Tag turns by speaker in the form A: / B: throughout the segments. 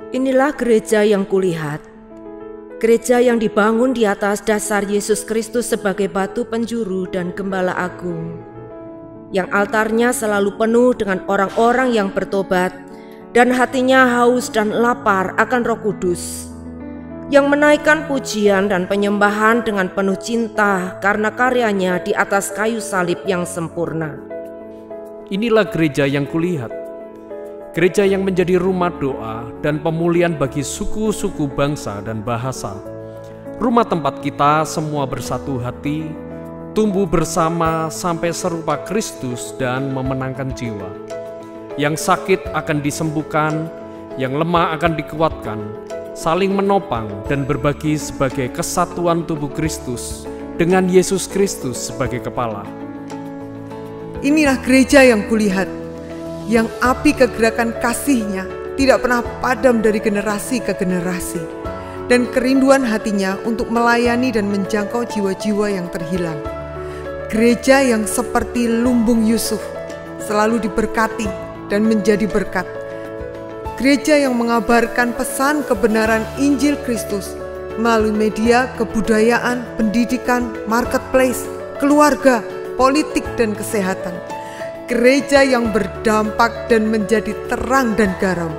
A: Inilah gereja yang kulihat, gereja yang dibangun di atas dasar Yesus Kristus sebagai batu penjuru dan gembala agung, yang altarnya selalu penuh dengan orang-orang yang bertobat dan hatinya haus dan lapar akan Roh Kudus, yang menaikkan pujian dan penyembahan dengan penuh cinta karena karyanya di atas kayu salib yang sempurna.
B: Inilah gereja yang kulihat, gereja yang menjadi rumah doa dan pemulihan bagi suku-suku bangsa dan bahasa. Rumah tempat kita semua bersatu hati, tumbuh bersama sampai serupa Kristus dan memenangkan jiwa. Yang sakit akan disembuhkan, yang lemah akan dikuatkan, saling menopang dan berbagi sebagai kesatuan tubuh Kristus dengan Yesus Kristus sebagai kepala.
C: Inilah gereja yang kulihat, yang api kegerakan kasih-Nya tidak pernah padam dari generasi ke generasi, dan kerinduan hatinya untuk melayani dan menjangkau jiwa-jiwa yang terhilang. Gereja yang seperti lumbung Yusuf, selalu diberkati dan menjadi berkat. Gereja yang mengabarkan pesan kebenaran Injil Kristus melalui media, kebudayaan, pendidikan, marketplace, keluarga, politik, dan kesehatan. Gereja yang berdampak dan menjadi terang dan garam.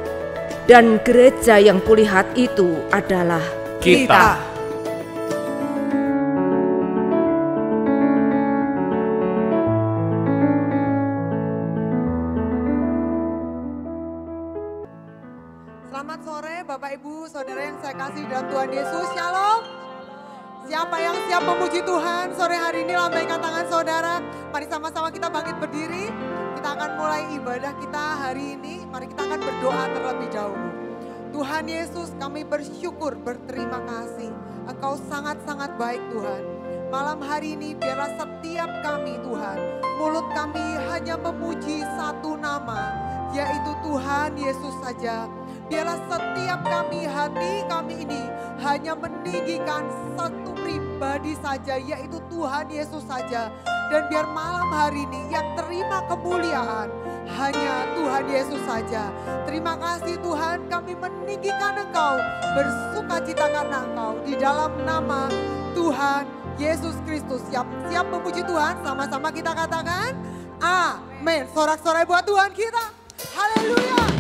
A: Dan gereja yang kulihat itu adalah
B: Kita.
C: Selamat sore Bapak Ibu Saudara yang saya kasih dalam Tuhan Yesus. Shalom. Siapa yang siap memuji Tuhan sore hari ini, lambaikan tangan saudara. Mari sama-sama kita bangkit berdiri. Kita akan mulai ibadah kita hari ini. Mari kita akan berdoa terlebih dahulu. Tuhan Yesus, kami bersyukur, berterima kasih. Engkau sangat-sangat baik Tuhan. Malam hari ini biarlah setiap kami Tuhan, mulut kami hanya memuji satu nama, yaitu Tuhan Yesus saja. Biarlah setiap kami, hati kami ini hanya meninggikan satu pribadi saja, yaitu Tuhan Yesus saja. Dan biar malam hari ini yang terima kemuliaan hanya Tuhan Yesus saja. Terima kasih Tuhan, kami meninggikan Engkau, bersukacita karena Engkau. Di dalam nama Tuhan Yesus Kristus. Siap memuji Tuhan, sama-sama kita katakan amin. Sorak-sorai buat Tuhan kita. Haleluya.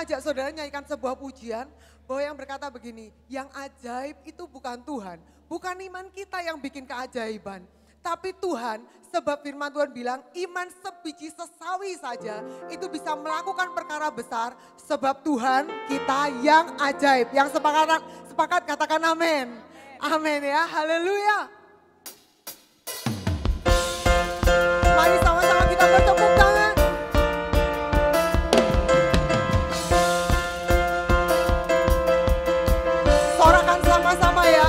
C: ajak saudara nyanyikan sebuah pujian bahwa yang berkata begini, yang ajaib itu bukan Tuhan, bukan iman kita yang bikin keajaiban. Tapi Tuhan, sebab firman Tuhan bilang iman sebiji sesawi saja itu bisa melakukan perkara besar. Sebab Tuhan kita yang ajaib. Yang sepakat katakan amin. Amin ya, haleluya. Mari sama-sama kita bertepuk tangan. Sorakan sama-sama ya.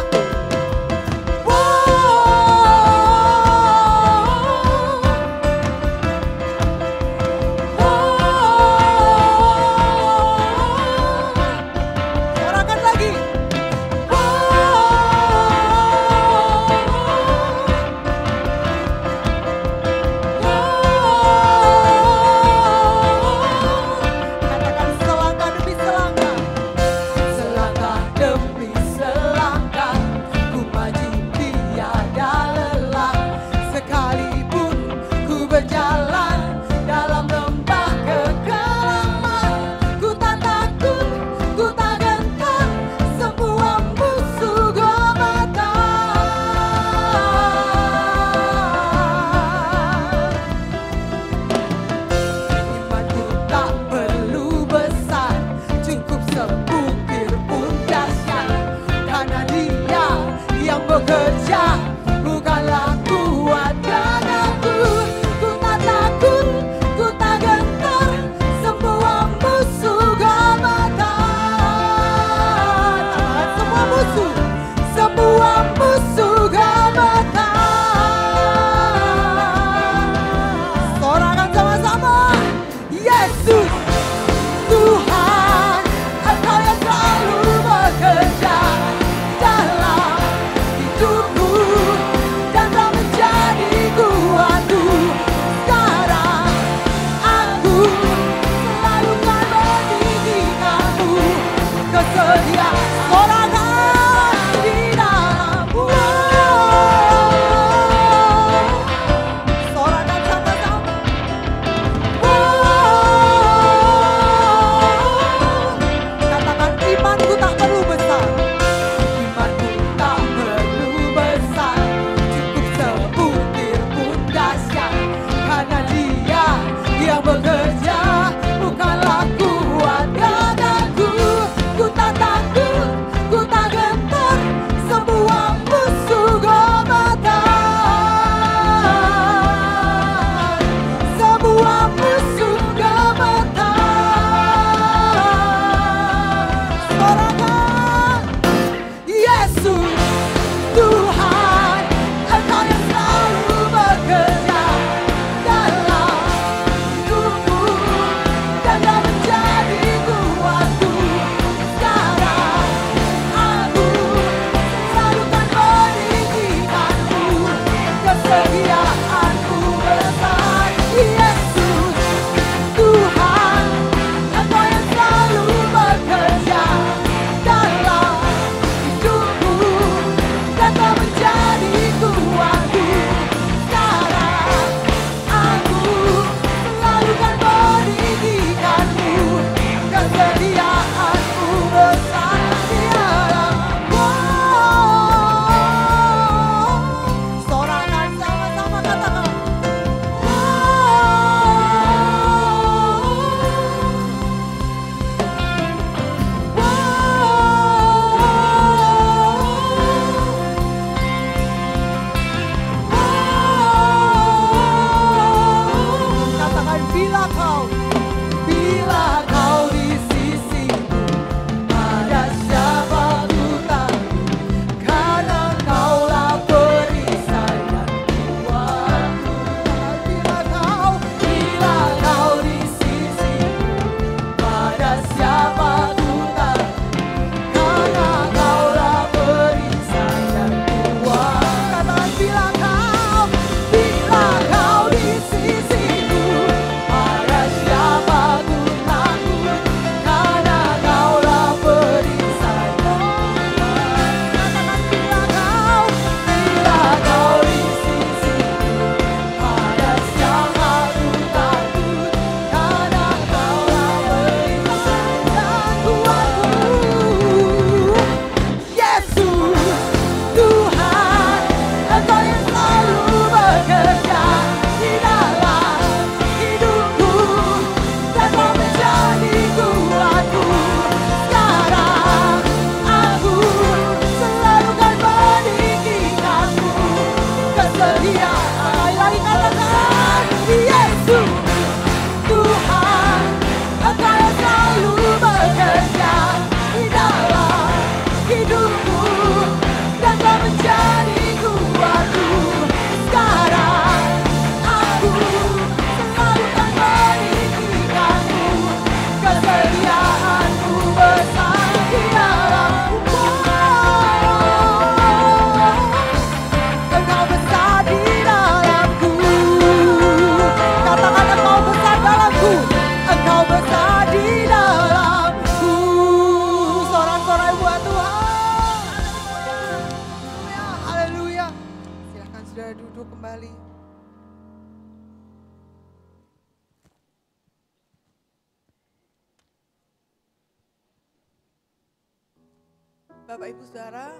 C: Bapak Ibu Saudara,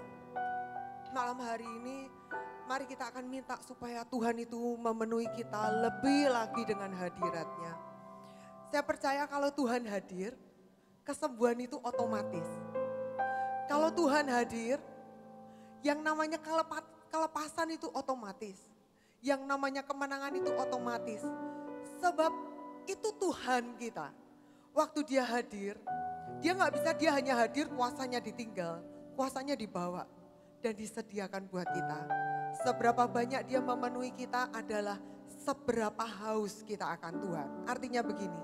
C: malam hari ini mari kita akan minta supaya Tuhan itu memenuhi kita lebih lagi dengan hadirat-Nya. Saya percaya kalau Tuhan hadir, kesembuhan itu otomatis. Kalau Tuhan hadir, yang namanya kelepasan itu otomatis. Yang namanya kemenangan itu otomatis. Sebab itu Tuhan kita. Waktu dia hadir, dia hanya hadir, kuasanya ditinggal, kuasanya dibawa dan disediakan buat kita. Seberapa banyak dia memenuhi kita adalah seberapa haus kita akan Tuhan. Artinya begini,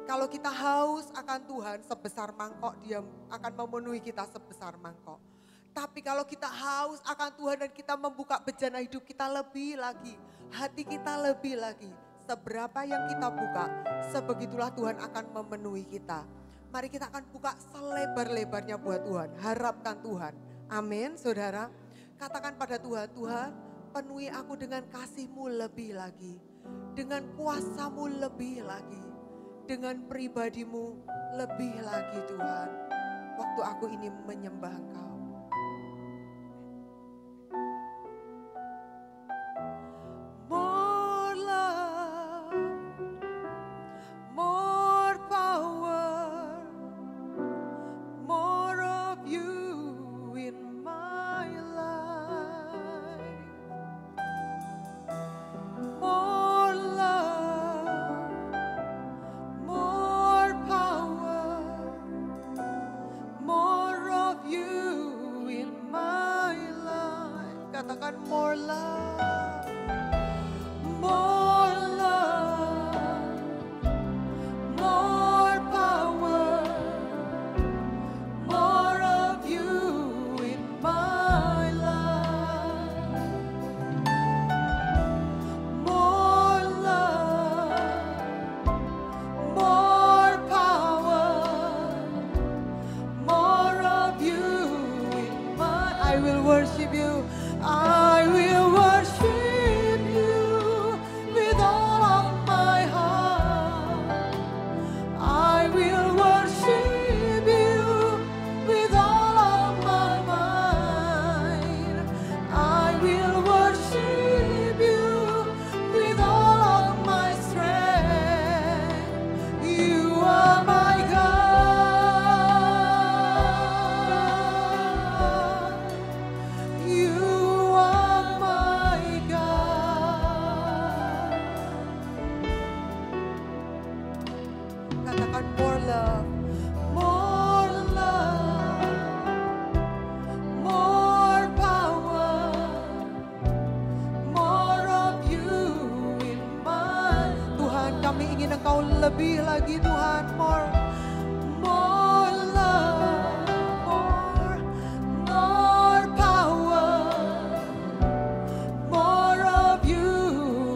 C: kalau kita haus akan Tuhan sebesar mangkok, dia akan memenuhi kita sebesar mangkok. Tapi kalau kita haus akan Tuhan dan kita membuka bejana hidup kita lebih lagi, hati kita lebih lagi, seberapa yang kita buka, sebegitulah Tuhan akan memenuhi kita. Mari kita akan buka selebar-lebarnya buat Tuhan, harapkan Tuhan. Amin, saudara. Katakan pada Tuhan, Tuhan penuhi aku dengan kasih-Mu lebih lagi, dengan kuasa-Mu lebih lagi, dengan pribadi-Mu lebih lagi Tuhan. Waktu aku ini menyembah Engkau. More love, more power, more of You in my life. More love, more power, more of You in my life. Katakan more love, more love, more power, more of You in my life. More love, more power, more of You in my. I will worship You. I will worship You with all of my heart. I will worship You with all of my mind. I will worship You with all of my strength. You are my God. You are my God. Katakan more love, more love, more power, more of You in my. Tuhan, kami ingin Engkau lebih lagi Tuhan, more love, more power, more of You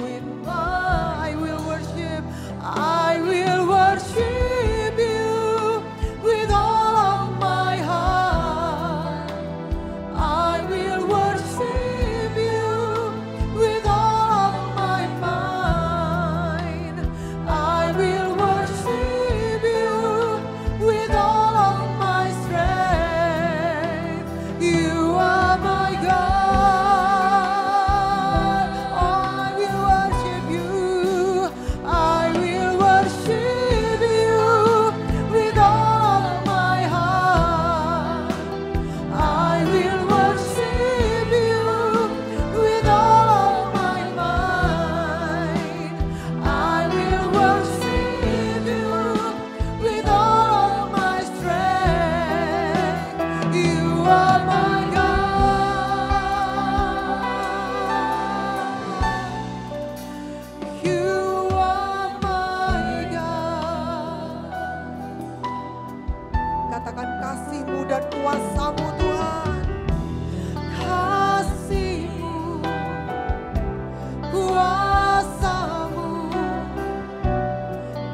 C: in my. I will worship You with all of my heart. I will worship You with all of my mind. I will worship You with all of my strength. You are my God. I will worship You. I will worship You with all of my heart. I will worship You with all of my mind. I will worship You with all of my strength. You are my God. You are my God. Katakan kasih-Mu dan kuasa-Mu Tuhan. Kasih-Mu, kuasa-Mu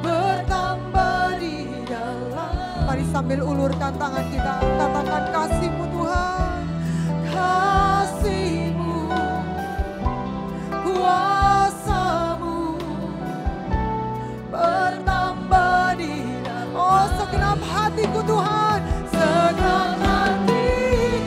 C: bertambah di dalam. Mari sambil ulurkan tangan kita, katakan kasih-Mu Tuhan. Kasih-Mu, kuasa-Mu bertambah di dalam. Oh, segenap hatiku Tuhan, segenap hatiku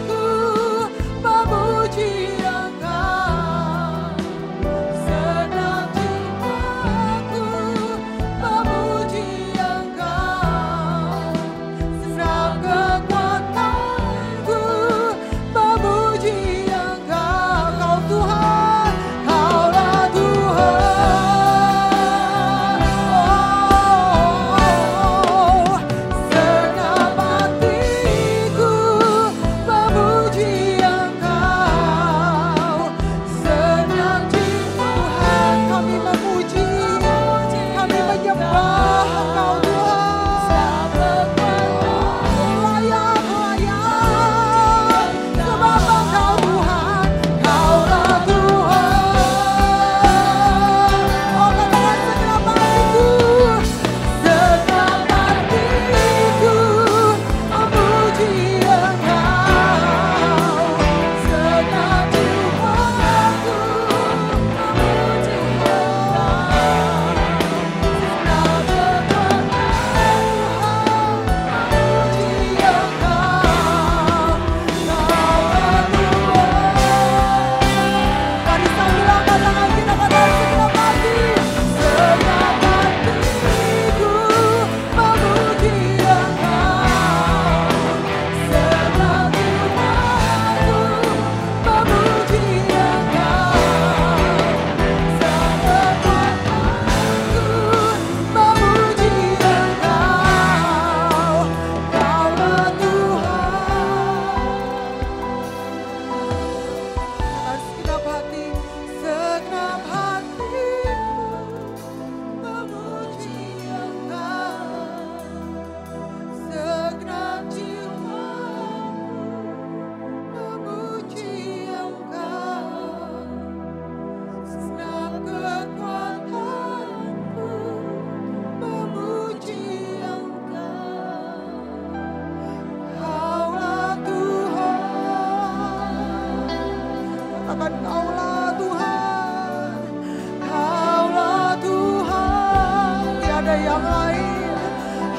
C: yang lain.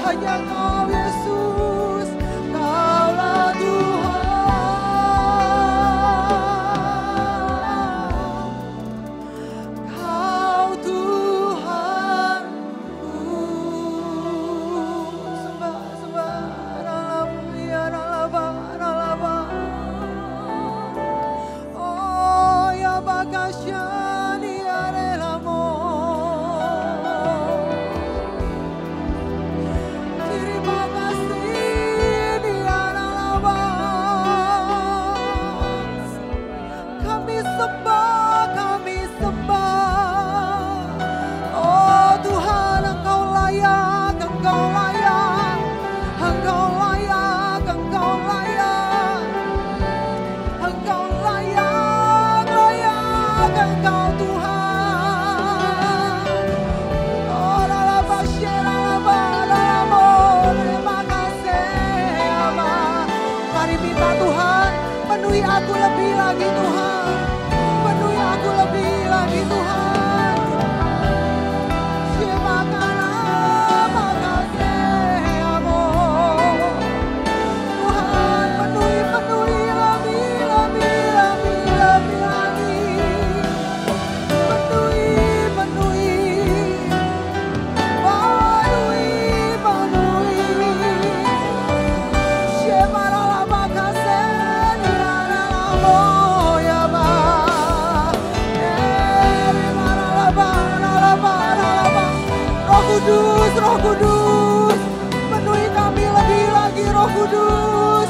C: Hanya Engkau Yesus, Kaulah Tuhan. Kau Tuhanku. Sembah, sembah, ya Ralaba, Ralaba. Oh ya Bakasyani ya Relamo. Terima kasih dia Ralaba. Kami sembah, kami sembah. Oh Tuhan, Engkau layak, Engkau layak, Engkau layak, Engkau layak, Engkau layak, layak, Engkau Tuhan. Oh lalaba, syelalaba, lalabo, terima kasih Aba. Mari minta Tuhan, penuhi aku lebih lagi Tuhan, penuhi aku lebih lagi Tuhan. Syemakana, makasih Abo. Tuhan penuhi, penuhi lebih, lebih, lebih, lebih lagi. Penuhi, penuhi, penuhi, penuhi. Syemarala makasih, niaralamo ya ba. Rimaralaba, ralaba, ralaba. Roh Kudus, Roh Kudus, penuhi kami lebih lagi Roh Kudus.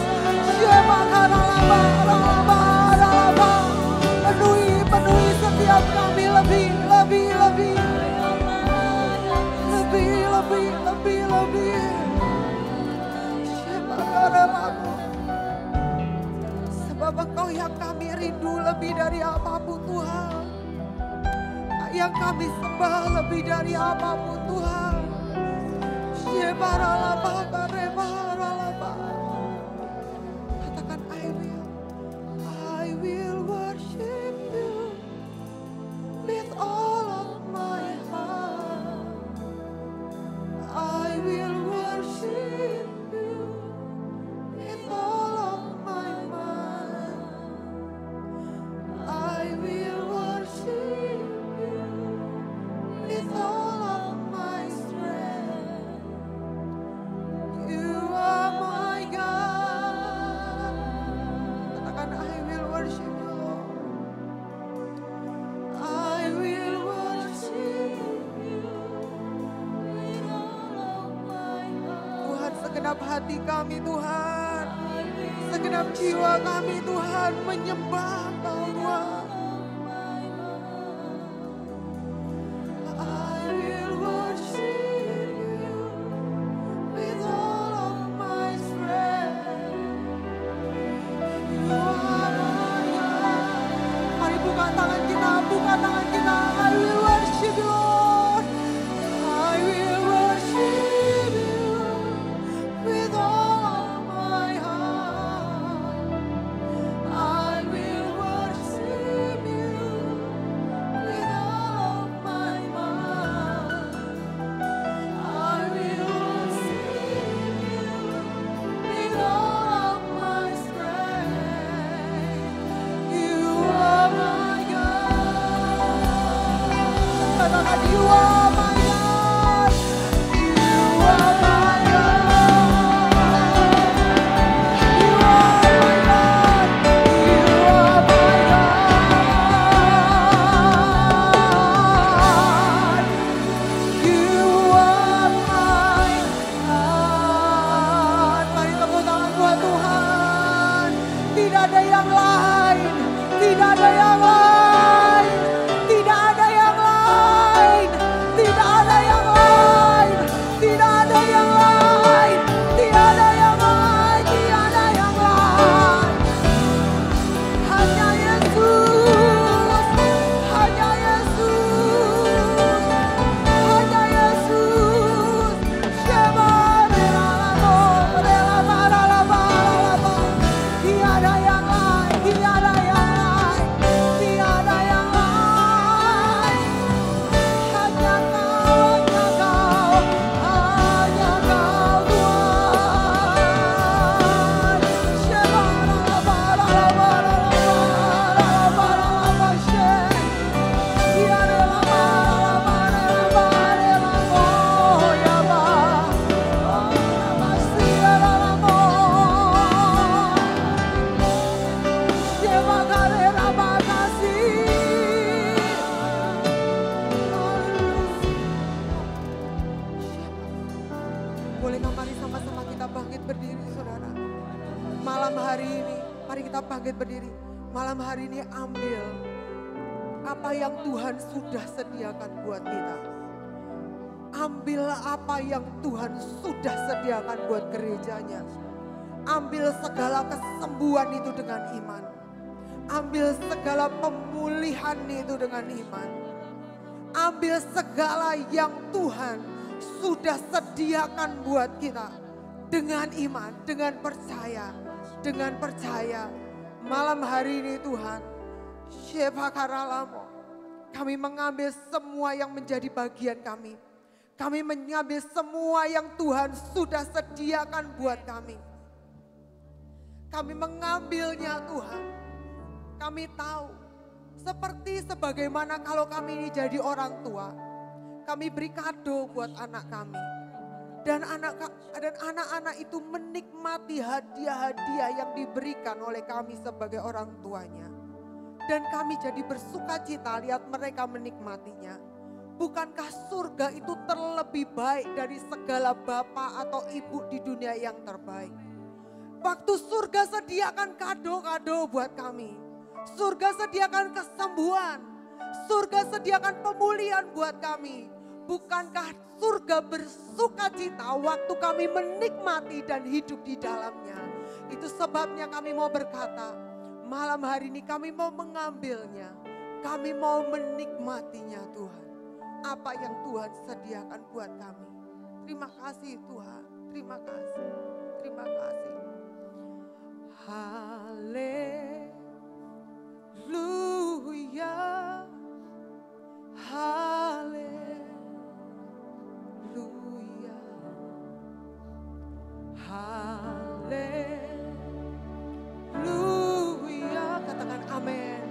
C: Syemaralaba, ralaba, ralaba. Penuhi, penuhi setiap kami lebih, lebih, lebih. Lebih, lebih, lebih, lebih. Syemaralaba. Sebab Engkau yang kami rindu lebih dari apapun Tuhan. Yang kami sembah lebih dari apapun Tuhan. Syebaralaba, barebaralaba. Katakan I will worship you with all of my heart. I will worship you with all of my mind. I will worship you with all of my strength. You are my God. Katakan I will worship you Lord. I will worship you with all of my heart. Tuhan, segenap hati kami Tuhan, segenap jiwa kami Tuhan menyembah Engkau Tuhan. I will worship you with all of my strength. You are my God. Mari buka tangan kita, buka tangan kita. I will worship you Lord. I will worship you with all of my heart. I will mereka, mari sama-sama kita bangkit berdiri saudara. Malam hari ini, mari kita bangkit berdiri. Malam hari ini ambil apa yang Tuhan sudah sediakan buat kita. Ambil apa yang Tuhan sudah sediakan buat gerejanya. Ambil segala kesembuhan itu dengan iman. Ambil segala pemulihan itu dengan iman. Ambil segala yang Tuhan sudah sediakan buat kita. Dengan iman, dengan percaya. Dengan percaya. Malam hari ini Tuhan, kami mengambil semua yang menjadi bagian kami. Kami mengambil semua yang Tuhan sudah sediakan buat kami. Kami mengambilnya Tuhan. Kami tahu seperti sebagaimana kalau kami ini jadi orang tua. Kami beri kado buat anak kami. Dan anak-anak itu menikmati hadiah-hadiah yang diberikan oleh kami sebagai orang tuanya. Dan kami jadi bersukacita lihat mereka menikmatinya. Bukankah surga itu terlebih baik dari segala bapak atau ibu di dunia yang terbaik? Waktu surga sediakan kado-kado buat kami. Surga sediakan kesembuhan. Surga sediakan pemulihan buat kami. Bukankah surga bersukacita waktu kami menikmati dan hidup di dalamnya? Itu sebabnya kami mau berkata, malam hari ini kami mau mengambilnya. Kami mau menikmatinya Tuhan. Apa yang Tuhan sediakan buat kami. Terima kasih Tuhan. Terima kasih. Terima kasih. Haleluya. Haleluya. Haleluya. Katakan amin.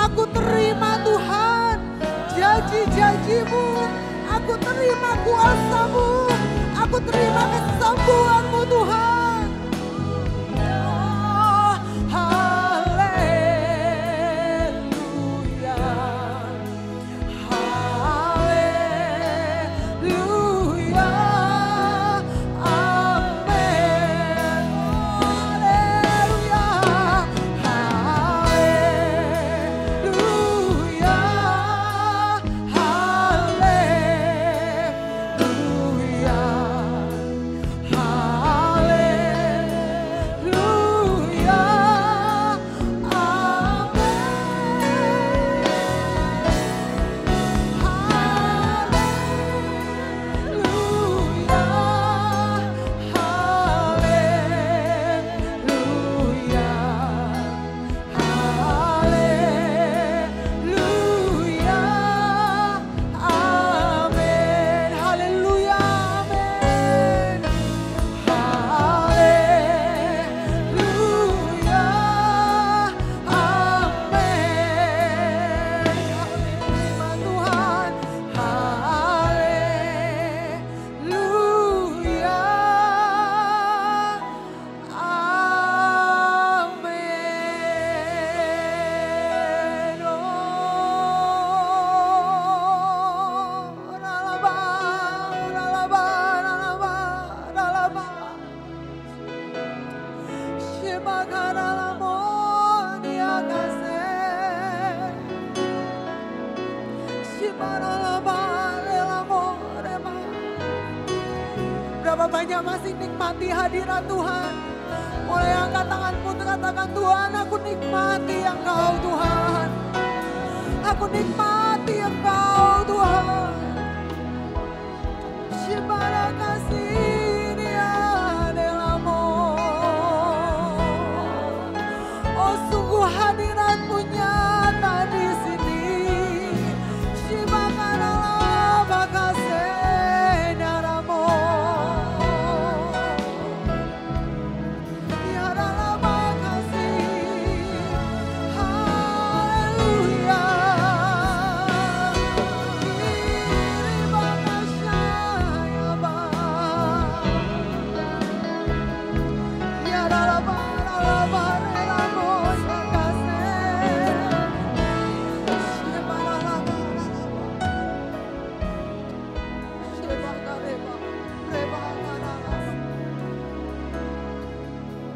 C: Aku terima Tuhan janji-janji-Mu. Aku terima kuasa-Mu. Aku terima kesembuhan-Mu Tuhan. Oh, haleluya. Haleluya. Amin. Haleluya. Haleluya. Haleluya. Berapa banyak masih nikmati hadirat Tuhan. Mulai angkat tanganmu, katakan Tuhan, aku nikmati Engkau Tuhan. Aku nikmati Engkau Tuhan. Shibara kasih dia delamo. Oh sungguh hadirat-Mu nyata di sini. Shibara bakase daramo. Tiada bakasih. Haleluya. Iri bakasaya ba. Tiada baramo sakase. Shibara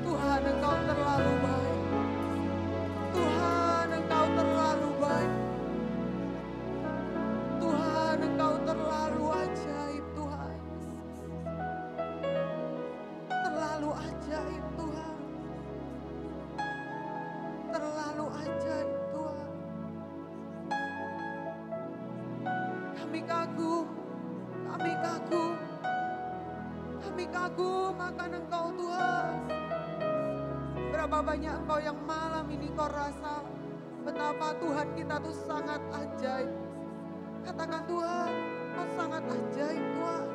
C: Tuhan Engkau terlalu baik. Tuhan Engkau terlalu baik. Tuhan Engkau terlalu ajaib Tuhan. Terlalu ajaib Tuhan. Terlalu ajaib Tuhan. Kami kagum. Kami kagum. Kami kagum akan Engkau Tuhan. Berapa banyak Engkau yang malam ini Kau rasa betapa Tuhan kita tuh sangat ajaib. Katakan Tuhan, Kau sangat ajaib Tuhan.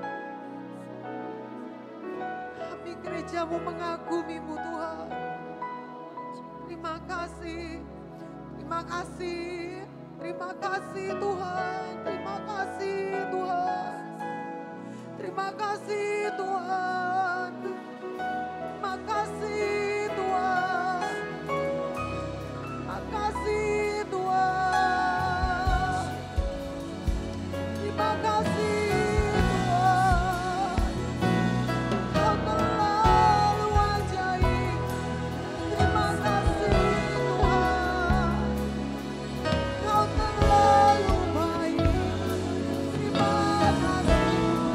C: Kami gerejamu mengagumi-Mu Tuhan. Terima kasih. Terima kasih. Terima kasih Tuhan. Terima kasih Tuhan. Terima kasih Tuhan. Terima kasih Tuhan. Terima kasih Tuhan. Terima kasih Tuhan. Kau terlalu ajaib. Terima kasih Tuhan. Kau terlalu baik. Terima kasih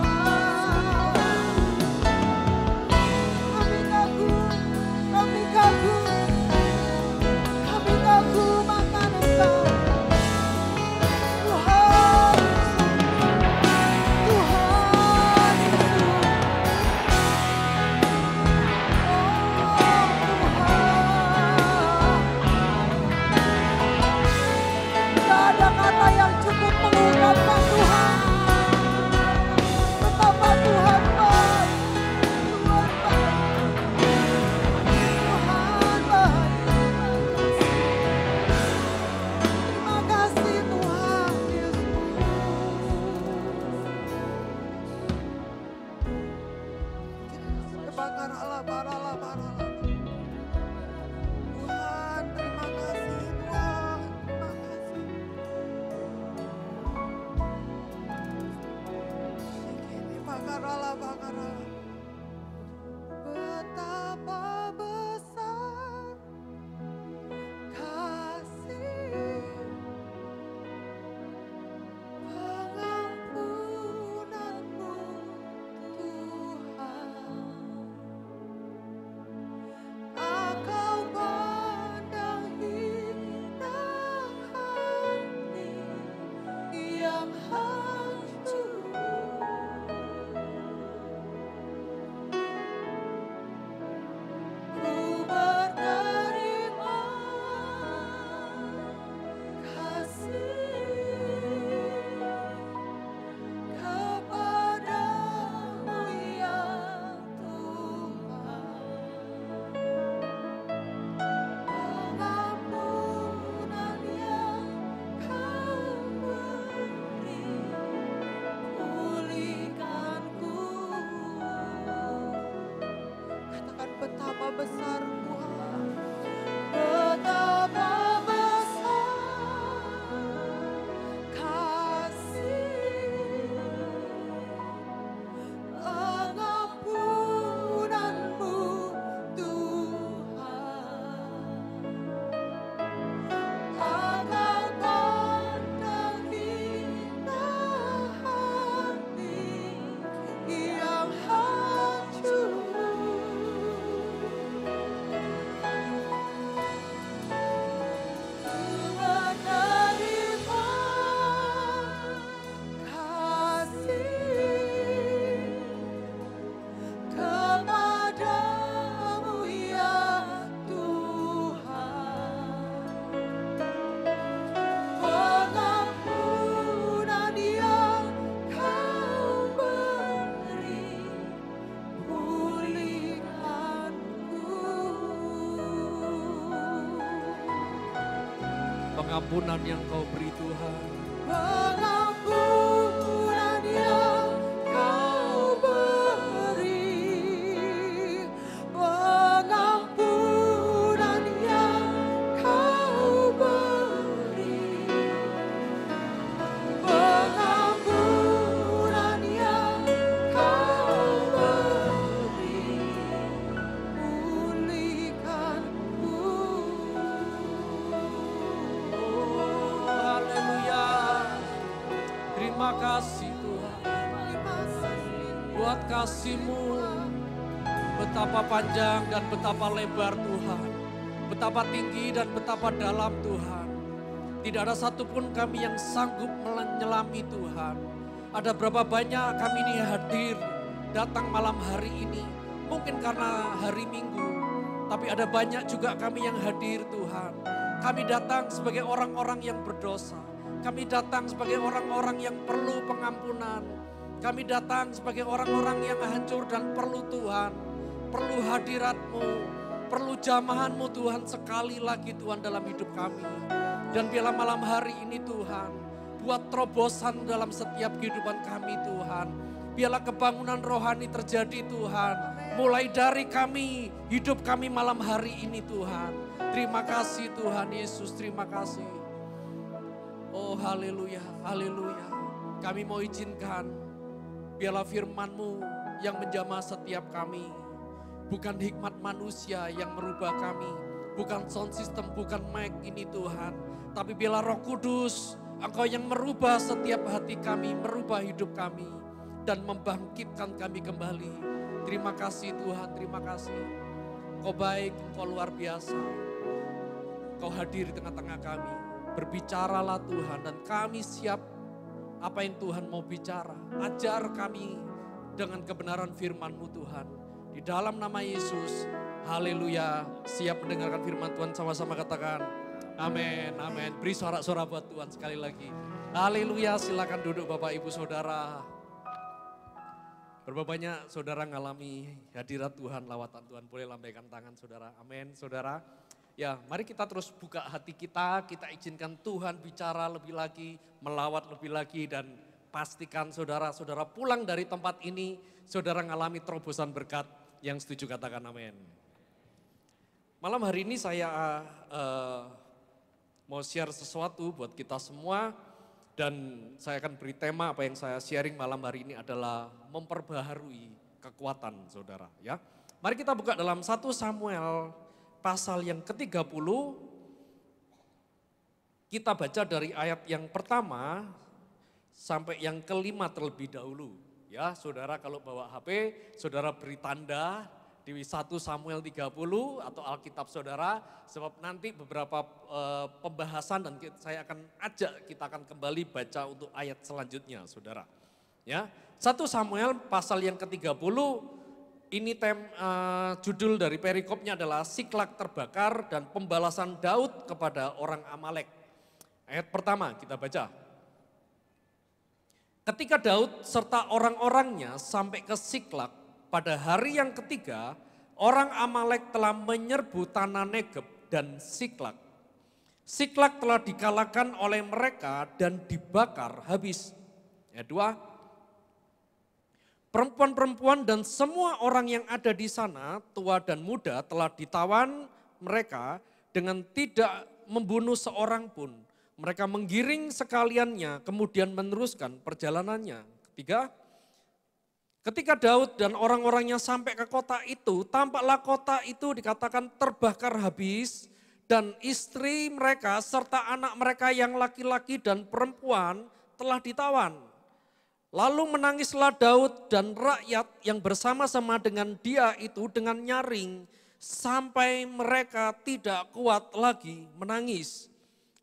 B: pengampunan yang Kau beri Tuhan.
C: Pengampunan yang Kau beri, pengampunan yang Kau beri, pengampunan yang Kau beri, pulihkanku.
B: Haleluya. Terima kasih Tuhan. Buat kasih-Mu, betapa panjang dan betapa lebar Tuhan. Betapa tinggi dan betapa dalam Tuhan. Tidak ada satupun kami yang sanggup menyelami Tuhan. Ada berapa banyak kami ini hadir datang malam hari ini. Mungkin karena hari Minggu. Tapi ada banyak juga kami yang hadir Tuhan. Kami datang sebagai orang-orang yang berdosa. Kami datang sebagai orang-orang yang perlu pengampunan. Kami datang sebagai orang-orang yang hancur dan perlu Tuhan. Perlu hadirat-Mu, perlu jamahan-Mu Tuhan sekali lagi Tuhan dalam hidup kami. Dan biarlah malam hari ini Tuhan, buat terobosan dalam setiap kehidupan kami Tuhan. Biarlah kebangunan rohani terjadi Tuhan. Mulai dari kami, hidup kami malam hari ini Tuhan. Terima kasih Tuhan Yesus, terima kasih. Oh haleluya, haleluya. Kami mau izinkan, biarlah firman-Mu yang menjamah setiap kami. Bukan hikmat manusia yang merubah kami. Bukan sound system, bukan mic ini Tuhan. Tapi biarlah Roh Kudus, Engkau yang merubah setiap hati kami, merubah hidup kami. Dan membangkitkan kami kembali. Terima kasih Tuhan, terima kasih. Kau baik, Kau luar biasa. Kau hadir di tengah-tengah kami. Berbicaralah Tuhan dan kami siap apa yang Tuhan mau bicara. Ajar kami dengan kebenaran firman-Mu Tuhan. Di dalam nama Yesus, haleluya. Siap mendengarkan firman Tuhan, sama-sama katakan amin, amin. Beri sorak-sorak buat Tuhan sekali lagi. Haleluya, silakan duduk Bapak Ibu Saudara. Berapa banyak saudara ngalami hadirat Tuhan, lawatan Tuhan. Boleh lambaikan tangan saudara, amin saudara. Ya, mari kita terus buka hati kita izinkan Tuhan bicara lebih lagi, melawat lebih lagi, dan pastikan saudara-saudara pulang dari tempat ini, saudara ngalami terobosan berkat. Yang setuju katakan amin. Malam hari ini saya mau share sesuatu buat kita semua, dan saya akan beri tema apa yang saya sharing malam hari ini adalah memperbaharui kekuatan saudara. Ya, mari kita buka dalam 1 Samuel pasal yang ke-30, kita baca dari ayat yang pertama sampai yang kelima terlebih dahulu. Ya, saudara kalau bawa HP, saudara beri tanda di 1 Samuel 30 atau Alkitab saudara, sebab nanti beberapa pembahasan dan saya akan ajak, kita akan kembali baca untuk ayat selanjutnya saudara. Ya, 1 Samuel pasal yang ke-30, ini judul dari perikopnya adalah Siklak terbakar dan pembalasan Daud kepada orang Amalek. Ayat pertama kita baca. Ketika Daud serta orang-orangnya sampai ke Siklak, pada hari yang ketiga, orang Amalek telah menyerbu tanah Negeb dan Siklak. Siklak telah dikalahkan oleh mereka dan dibakar habis. Ayat 2. Perempuan-perempuan dan semua orang yang ada di sana, tua dan muda, telah ditawan mereka dengan tidak membunuh seorang pun. Mereka menggiring sekaliannya, kemudian meneruskan perjalanannya. Ketiga, ketika Daud dan orang-orangnya sampai ke kota itu, tampaklah kota itu dikatakan terbakar habis, dan istri mereka serta anak mereka yang laki-laki dan perempuan telah ditawan. Lalu menangislah Daud dan rakyat yang bersama-sama dengan dia itu dengan nyaring, sampai mereka tidak kuat lagi menangis.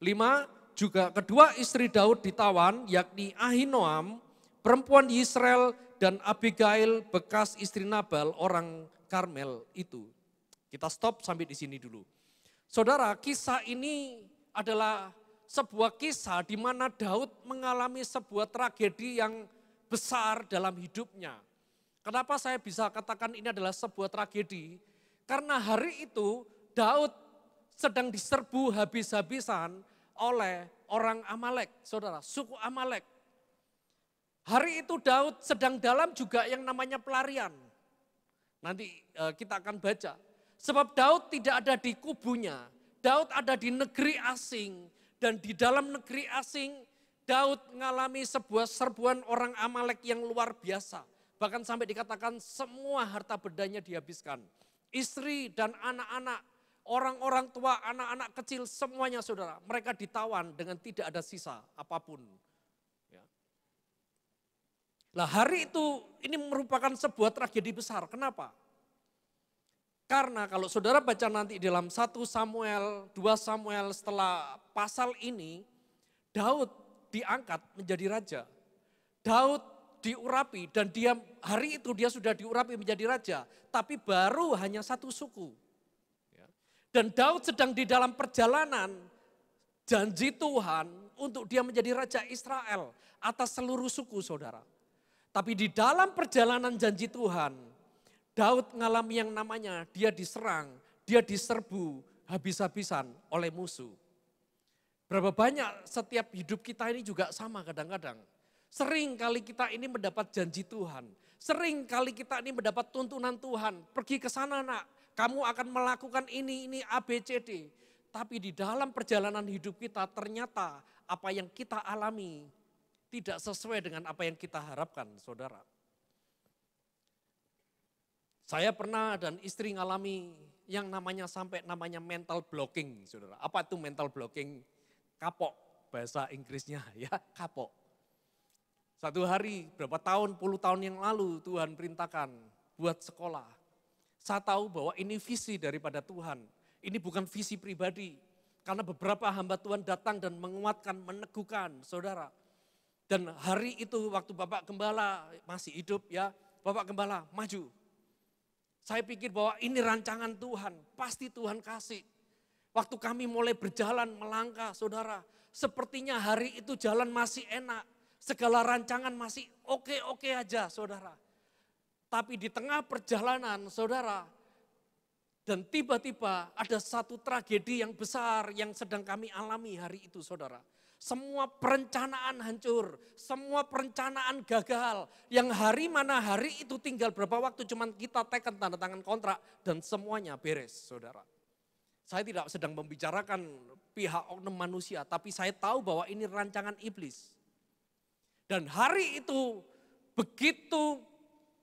B: 5, juga kedua istri Daud ditawan, yakni Ahinoam, perempuan di Israel, dan Abigail, bekas istri Nabal, orang Karmel itu. Kita stop sampai di sini dulu. Saudara, kisah ini adalah sebuah kisah di mana Daud mengalami sebuah tragedi yang besar dalam hidupnya. Kenapa saya bisa katakan ini adalah sebuah tragedi? Karena hari itu Daud sedang diserbu habis-habisan oleh orang Amalek, saudara, suku Amalek. Hari itu Daud sedang dalam juga yang namanya pelarian. Nanti kita akan baca. Sebab Daud tidak ada di kubunya, Daud ada di negeri asing. Dan di dalam negeri asing, Daud mengalami sebuah serbuan orang Amalek yang luar biasa. Bahkan sampai dikatakan semua harta bendanya dihabiskan. Istri dan anak-anak, orang-orang tua, anak-anak kecil semuanya saudara. Mereka ditawan dengan tidak ada sisa apapun. Ya. Nah hari itu ini merupakan sebuah tragedi besar. Kenapa? Karena kalau saudara baca nanti dalam 1 Samuel, 2 Samuel setelah pasal ini, Daud diangkat menjadi raja. Daud diurapi dan dia hari itu dia sudah diurapi menjadi raja. Tapi baru hanya satu suku. Dan Daud sedang di dalam perjalanan janji Tuhan untuk dia menjadi raja Israel atas seluruh suku saudara. Tapi di dalam perjalanan janji Tuhan, Daud mengalami yang namanya dia diserang, dia diserbu habis-habisan oleh musuh. Berapa banyak setiap hidup kita ini juga sama kadang-kadang. Sering kali kita ini mendapat janji Tuhan. Sering kali kita ini mendapat tuntunan Tuhan. Pergi ke sana nak, kamu akan melakukan ini, A, B, C, D. Tapi di dalam perjalanan hidup kita ternyata apa yang kita alami tidak sesuai dengan apa yang kita harapkan saudara. Saya pernah dan istri ngalami yang namanya sampai namanya mental blocking saudara. Apa itu mental blocking? Kapok bahasa Inggrisnya ya, kapok. Satu hari berapa tahun, puluh tahun yang lalu Tuhan perintahkan buat sekolah. Saya tahu bahwa ini visi daripada Tuhan. Ini bukan visi pribadi. Karena beberapa hamba Tuhan datang dan menguatkan, meneguhkan saudara. Dan hari itu waktu Bapak Gembala masih hidup ya, Bapak Gembala maju. Saya pikir bahwa ini rancangan Tuhan, pasti Tuhan kasih. Waktu kami mulai berjalan melangkah saudara, sepertinya hari itu jalan masih enak. Segala rancangan masih oke-oke aja saudara. Tapi di tengah perjalanan saudara, dan tiba-tiba ada satu tragedi yang besar yang sedang kami alami hari itu saudara. Semua perencanaan hancur, semua perencanaan gagal. Yang hari mana hari itu tinggal berapa waktu cuman kita teken tanda tangan kontrak dan semuanya beres saudara. Saya tidak sedang membicarakan pihak oknum manusia, tapi saya tahu bahwa ini rancangan iblis. Dan hari itu begitu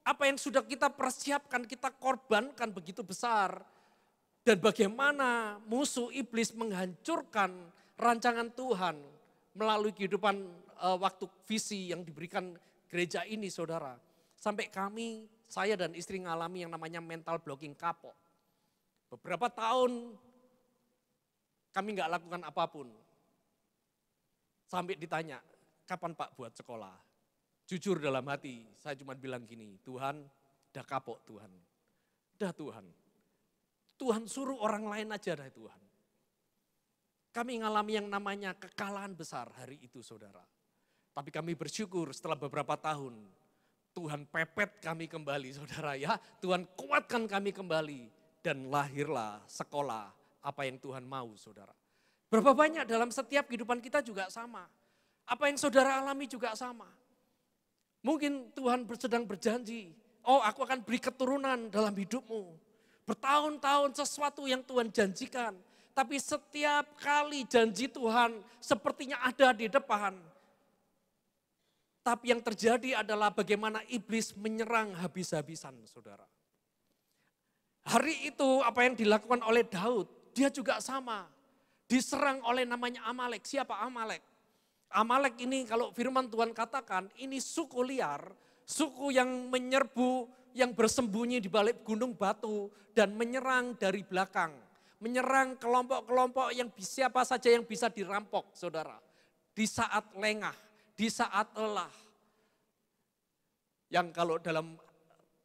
B: apa yang sudah kita persiapkan, kita korbankan begitu besar. Dan bagaimana musuh iblis menghancurkan rancangan Tuhan melalui kehidupan waktu visi yang diberikan gereja ini saudara. Sampai kami, saya dan istri mengalami yang namanya mental blocking, kapok. Beberapa tahun kami nggak lakukan apapun. Sampai ditanya, kapan Pak buat sekolah? Jujur dalam hati, saya cuma bilang gini, Tuhan, dah kapok Tuhan. Dah Tuhan. Tuhan suruh orang lain aja dah Tuhan. Kami mengalami yang namanya kekalahan besar hari itu saudara. Tapi kami bersyukur setelah beberapa tahun, Tuhan pepet kami kembali saudara ya. Tuhan kuatkan kami kembali dan lahirlah sekolah apa yang Tuhan mau saudara. Berapa banyak dalam setiap kehidupan kita juga sama. Apa yang saudara alami juga sama. Mungkin Tuhan sedang berjanji, oh aku akan beri keturunan dalam hidupmu. Bertahun-tahun sesuatu yang Tuhan janjikan. Tapi setiap kali janji Tuhan sepertinya ada di depan. Tapi yang terjadi adalah bagaimana iblis menyerang habis-habisan saudara. Hari itu apa yang dilakukan oleh Daud, dia juga sama. Diserang oleh namanya Amalek. Siapa Amalek? Amalek ini kalau firman Tuhan katakan ini suku liar, suku yang menyerbu, yang bersembunyi di balik gunung batu dan menyerang dari belakang. Menyerang kelompok-kelompok yang siapa saja yang bisa dirampok saudara. Di saat lengah, di saat lelah. Yang kalau dalam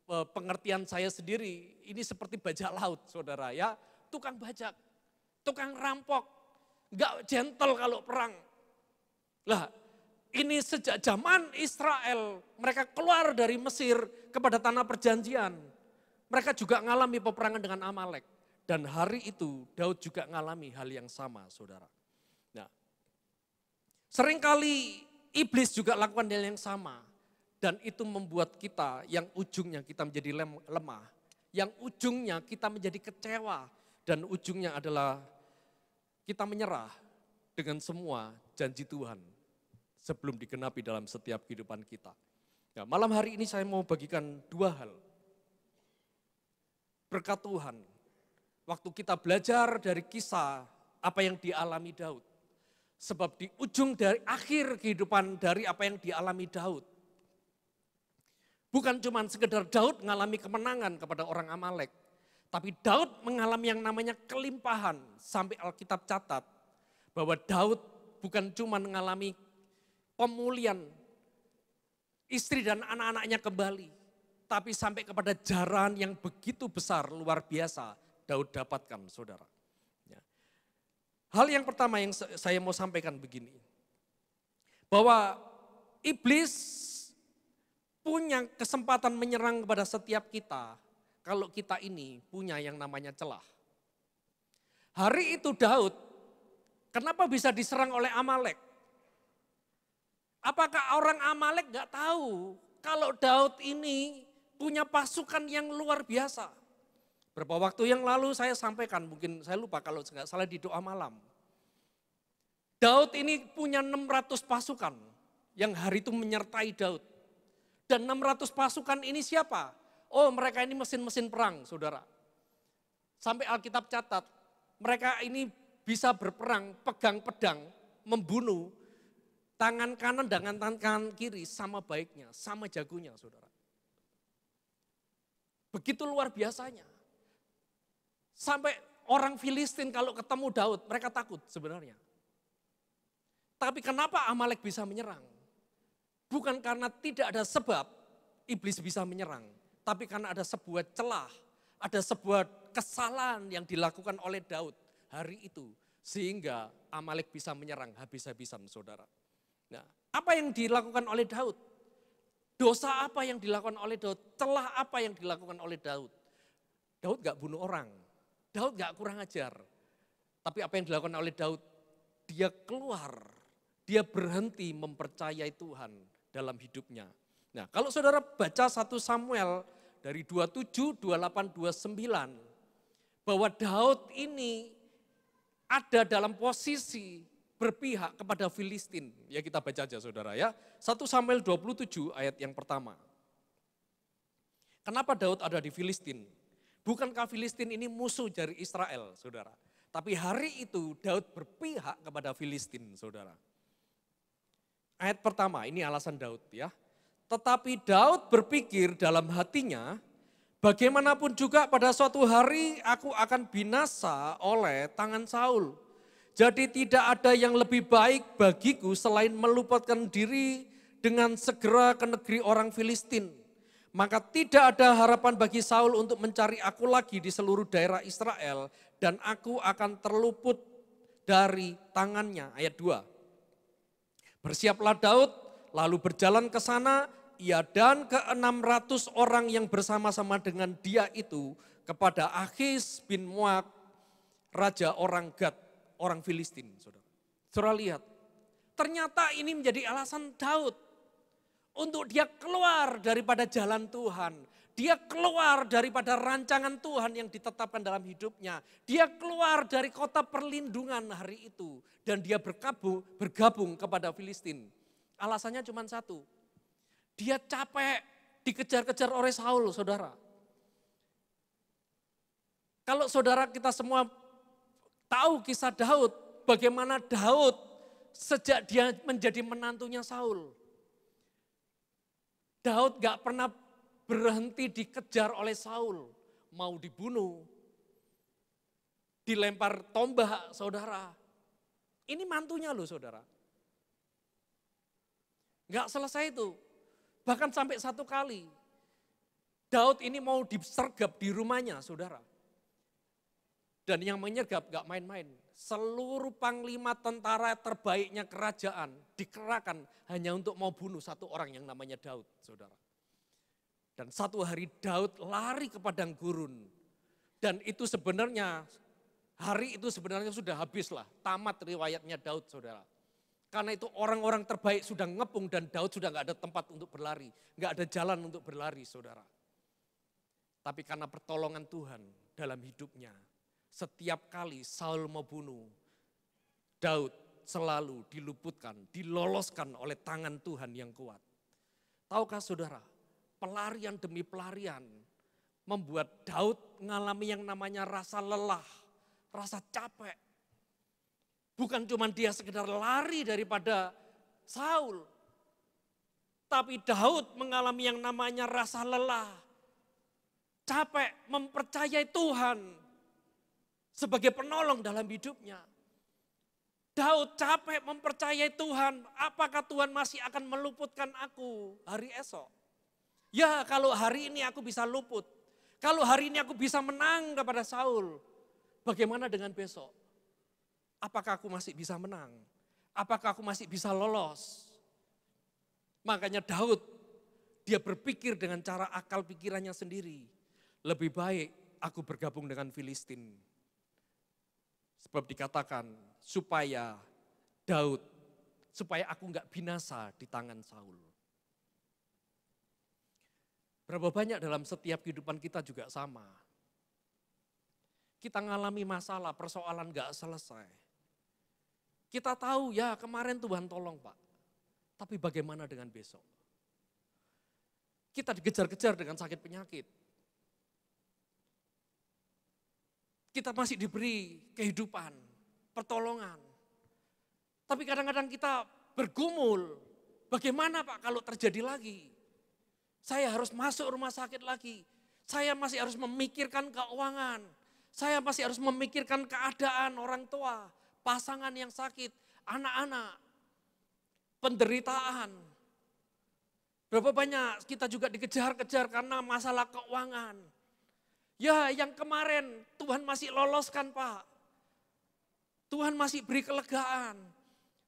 B: pengertian saya sendiri ini seperti bajak laut saudara ya. Tukang bajak, tukang rampok, gak gentle kalau perang. Lah, ini sejak zaman Israel, mereka keluar dari Mesir kepada tanah perjanjian. Mereka juga mengalami peperangan dengan Amalek. Dan hari itu Daud juga mengalami hal yang sama saudara. Nah, Seringkali iblis juga lakukan hal yang sama. Dan itu membuat kita yang ujungnya kita menjadi lemah. Yang ujungnya kita menjadi kecewa. Dan ujungnya adalah kita menyerah dengan semua janji Tuhan sebelum digenapi dalam setiap kehidupan kita. Nah, malam hari ini saya mau bagikan dua hal. Berkat Tuhan, waktu kita belajar dari kisah apa yang dialami Daud. Sebab di ujung dari akhir kehidupan dari apa yang dialami Daud. Bukan cuma sekedar Daud mengalami kemenangan kepada orang Amalek. Tapi Daud mengalami yang namanya kelimpahan. Sampai Alkitab catat bahwa Daud bukan cuma mengalami pemulihan istri dan anak-anaknya kembali. Tapi sampai kepada jaran yang begitu besar, luar biasa Daud dapatkan, saudara. Ya. Hal yang pertama yang saya mau sampaikan begini. Bahwa iblis punya kesempatan menyerang kepada setiap kita kalau kita ini punya yang namanya celah. Hari itu Daud, kenapa bisa diserang oleh Amalek? Apakah orang Amalek gak tahu kalau Daud ini punya pasukan yang luar biasa? Beberapa waktu yang lalu saya sampaikan, mungkin saya lupa kalau nggak salah di doa malam. Daud ini punya 600 pasukan yang hari itu menyertai Daud. Dan 600 pasukan ini siapa? Oh, mereka ini mesin-mesin perang, saudara. Sampai Alkitab catat, mereka ini bisa berperang, pegang pedang, membunuh, tangan kanan dengan tangan kanan kiri sama baiknya, sama jagonya, saudara. Begitu luar biasanya. Sampai orang Filistin kalau ketemu Daud, mereka takut sebenarnya. Tapi kenapa Amalek bisa menyerang? Bukan karena tidak ada sebab iblis bisa menyerang. Tapi karena ada sebuah celah, ada sebuah kesalahan yang dilakukan oleh Daud hari itu. Sehingga Amalek bisa menyerang habis-habisan, saudara. Nah, apa yang dilakukan oleh Daud? Dosa apa yang dilakukan oleh Daud? Celah apa yang dilakukan oleh Daud? Daud gak bunuh orang, Daud gak kurang ajar. Tapi apa yang dilakukan oleh Daud? Dia keluar, dia berhenti mempercayai Tuhan dalam hidupnya. Nah, kalau saudara baca 1 Samuel dari 27, 28, 29, bahwa Daud ini ada dalam posisi berpihak kepada Filistin. Ya kita baca aja saudara ya. 1 Samuel 27 ayat yang pertama. Kenapa Daud ada di Filistin? Bukankah Filistin ini musuh dari Israel, saudara? Tapi hari itu Daud berpihak kepada Filistin, saudara. Ayat pertama, ini alasan Daud ya. Tetapi Daud berpikir dalam hatinya, bagaimanapun juga pada suatu hari aku akan binasa oleh tangan Saul. Jadi tidak ada yang lebih baik bagiku selain meluputkan diri dengan segera ke negeri orang Filistin. Maka tidak ada harapan bagi Saul untuk mencari aku lagi di seluruh daerah Israel. Dan aku akan terluput dari tangannya. Ayat 2. Bersiaplah Daud lalu berjalan ke sana, ia dan ke-600 orang yang bersama-sama dengan dia itu kepada Achis bin Muak, raja orang Gad, orang Filistin. Saudara lihat, ternyata ini menjadi alasan Daud untuk dia keluar daripada jalan Tuhan. Dia keluar daripada rancangan Tuhan yang ditetapkan dalam hidupnya. Dia keluar dari kota perlindungan hari itu. Dan dia bergabung kepada Filistin. Alasannya cuma satu. Dia capek dikejar-kejar oleh Saul, saudara. Kalau saudara kita semua tahu kisah Daud, bagaimana Daud sejak dia menjadi menantunya Saul. Daud gak pernah berhenti dikejar oleh Saul, mau dibunuh, dilempar tombak, saudara. Ini mantunya loh, saudara. Gak selesai itu. Bahkan sampai satu kali, Daud ini mau disergap di rumahnya, saudara. Dan yang menyergap gak main-main. Seluruh panglima tentara terbaiknya kerajaan dikerahkan hanya untuk mau bunuh satu orang yang namanya Daud, saudara. Dan satu hari Daud lari ke padang gurun. Dan itu sebenarnya, hari itu sebenarnya sudah habislah, tamat riwayatnya Daud, saudara. Karena itu orang-orang terbaik sudah ngepung dan Daud sudah gak ada tempat untuk berlari. Gak ada jalan untuk berlari, saudara. Tapi karena pertolongan Tuhan dalam hidupnya, setiap kali Saul mau bunuh, Daud selalu diluputkan, diloloskan oleh tangan Tuhan yang kuat. Tahukah saudara, pelarian demi pelarian membuat Daud mengalami yang namanya rasa lelah, rasa capek. Bukan cuma dia sekedar lari daripada Saul, tapi Daud mengalami yang namanya rasa lelah, capek mempercayai Tuhan sebagai penolong dalam hidupnya. Daud capek mempercayai Tuhan, apakah Tuhan masih akan meluputkan aku hari esok? Ya, kalau hari ini aku bisa luput, kalau hari ini aku bisa menang kepada Saul, bagaimana dengan besok? Apakah aku masih bisa menang? Apakah aku masih bisa lolos? Makanya Daud, dia berpikir dengan cara akal pikirannya sendiri. Lebih baik aku bergabung dengan Filistin. Sebab dikatakan supaya aku enggak binasa di tangan Saul. Berapa banyak dalam setiap kehidupan kita juga sama. Kita ngalami masalah, persoalan enggak selesai. Kita tahu ya kemarin Tuhan tolong Pak. Tapi bagaimana dengan besok? Kita dikejar-kejar dengan sakit penyakit. Kita masih diberi kehidupan, pertolongan. Tapi kadang-kadang kita bergumul, bagaimana Pak kalau terjadi lagi? Saya harus masuk rumah sakit lagi. Saya masih harus memikirkan keuangan. Saya masih harus memikirkan keadaan orang tua, pasangan yang sakit, anak-anak, penderitaan. Berapa banyak kita juga dikejar-kejar karena masalah keuangan. Ya, yang kemarin Tuhan masih loloskan Pak. Tuhan masih beri kelegaan.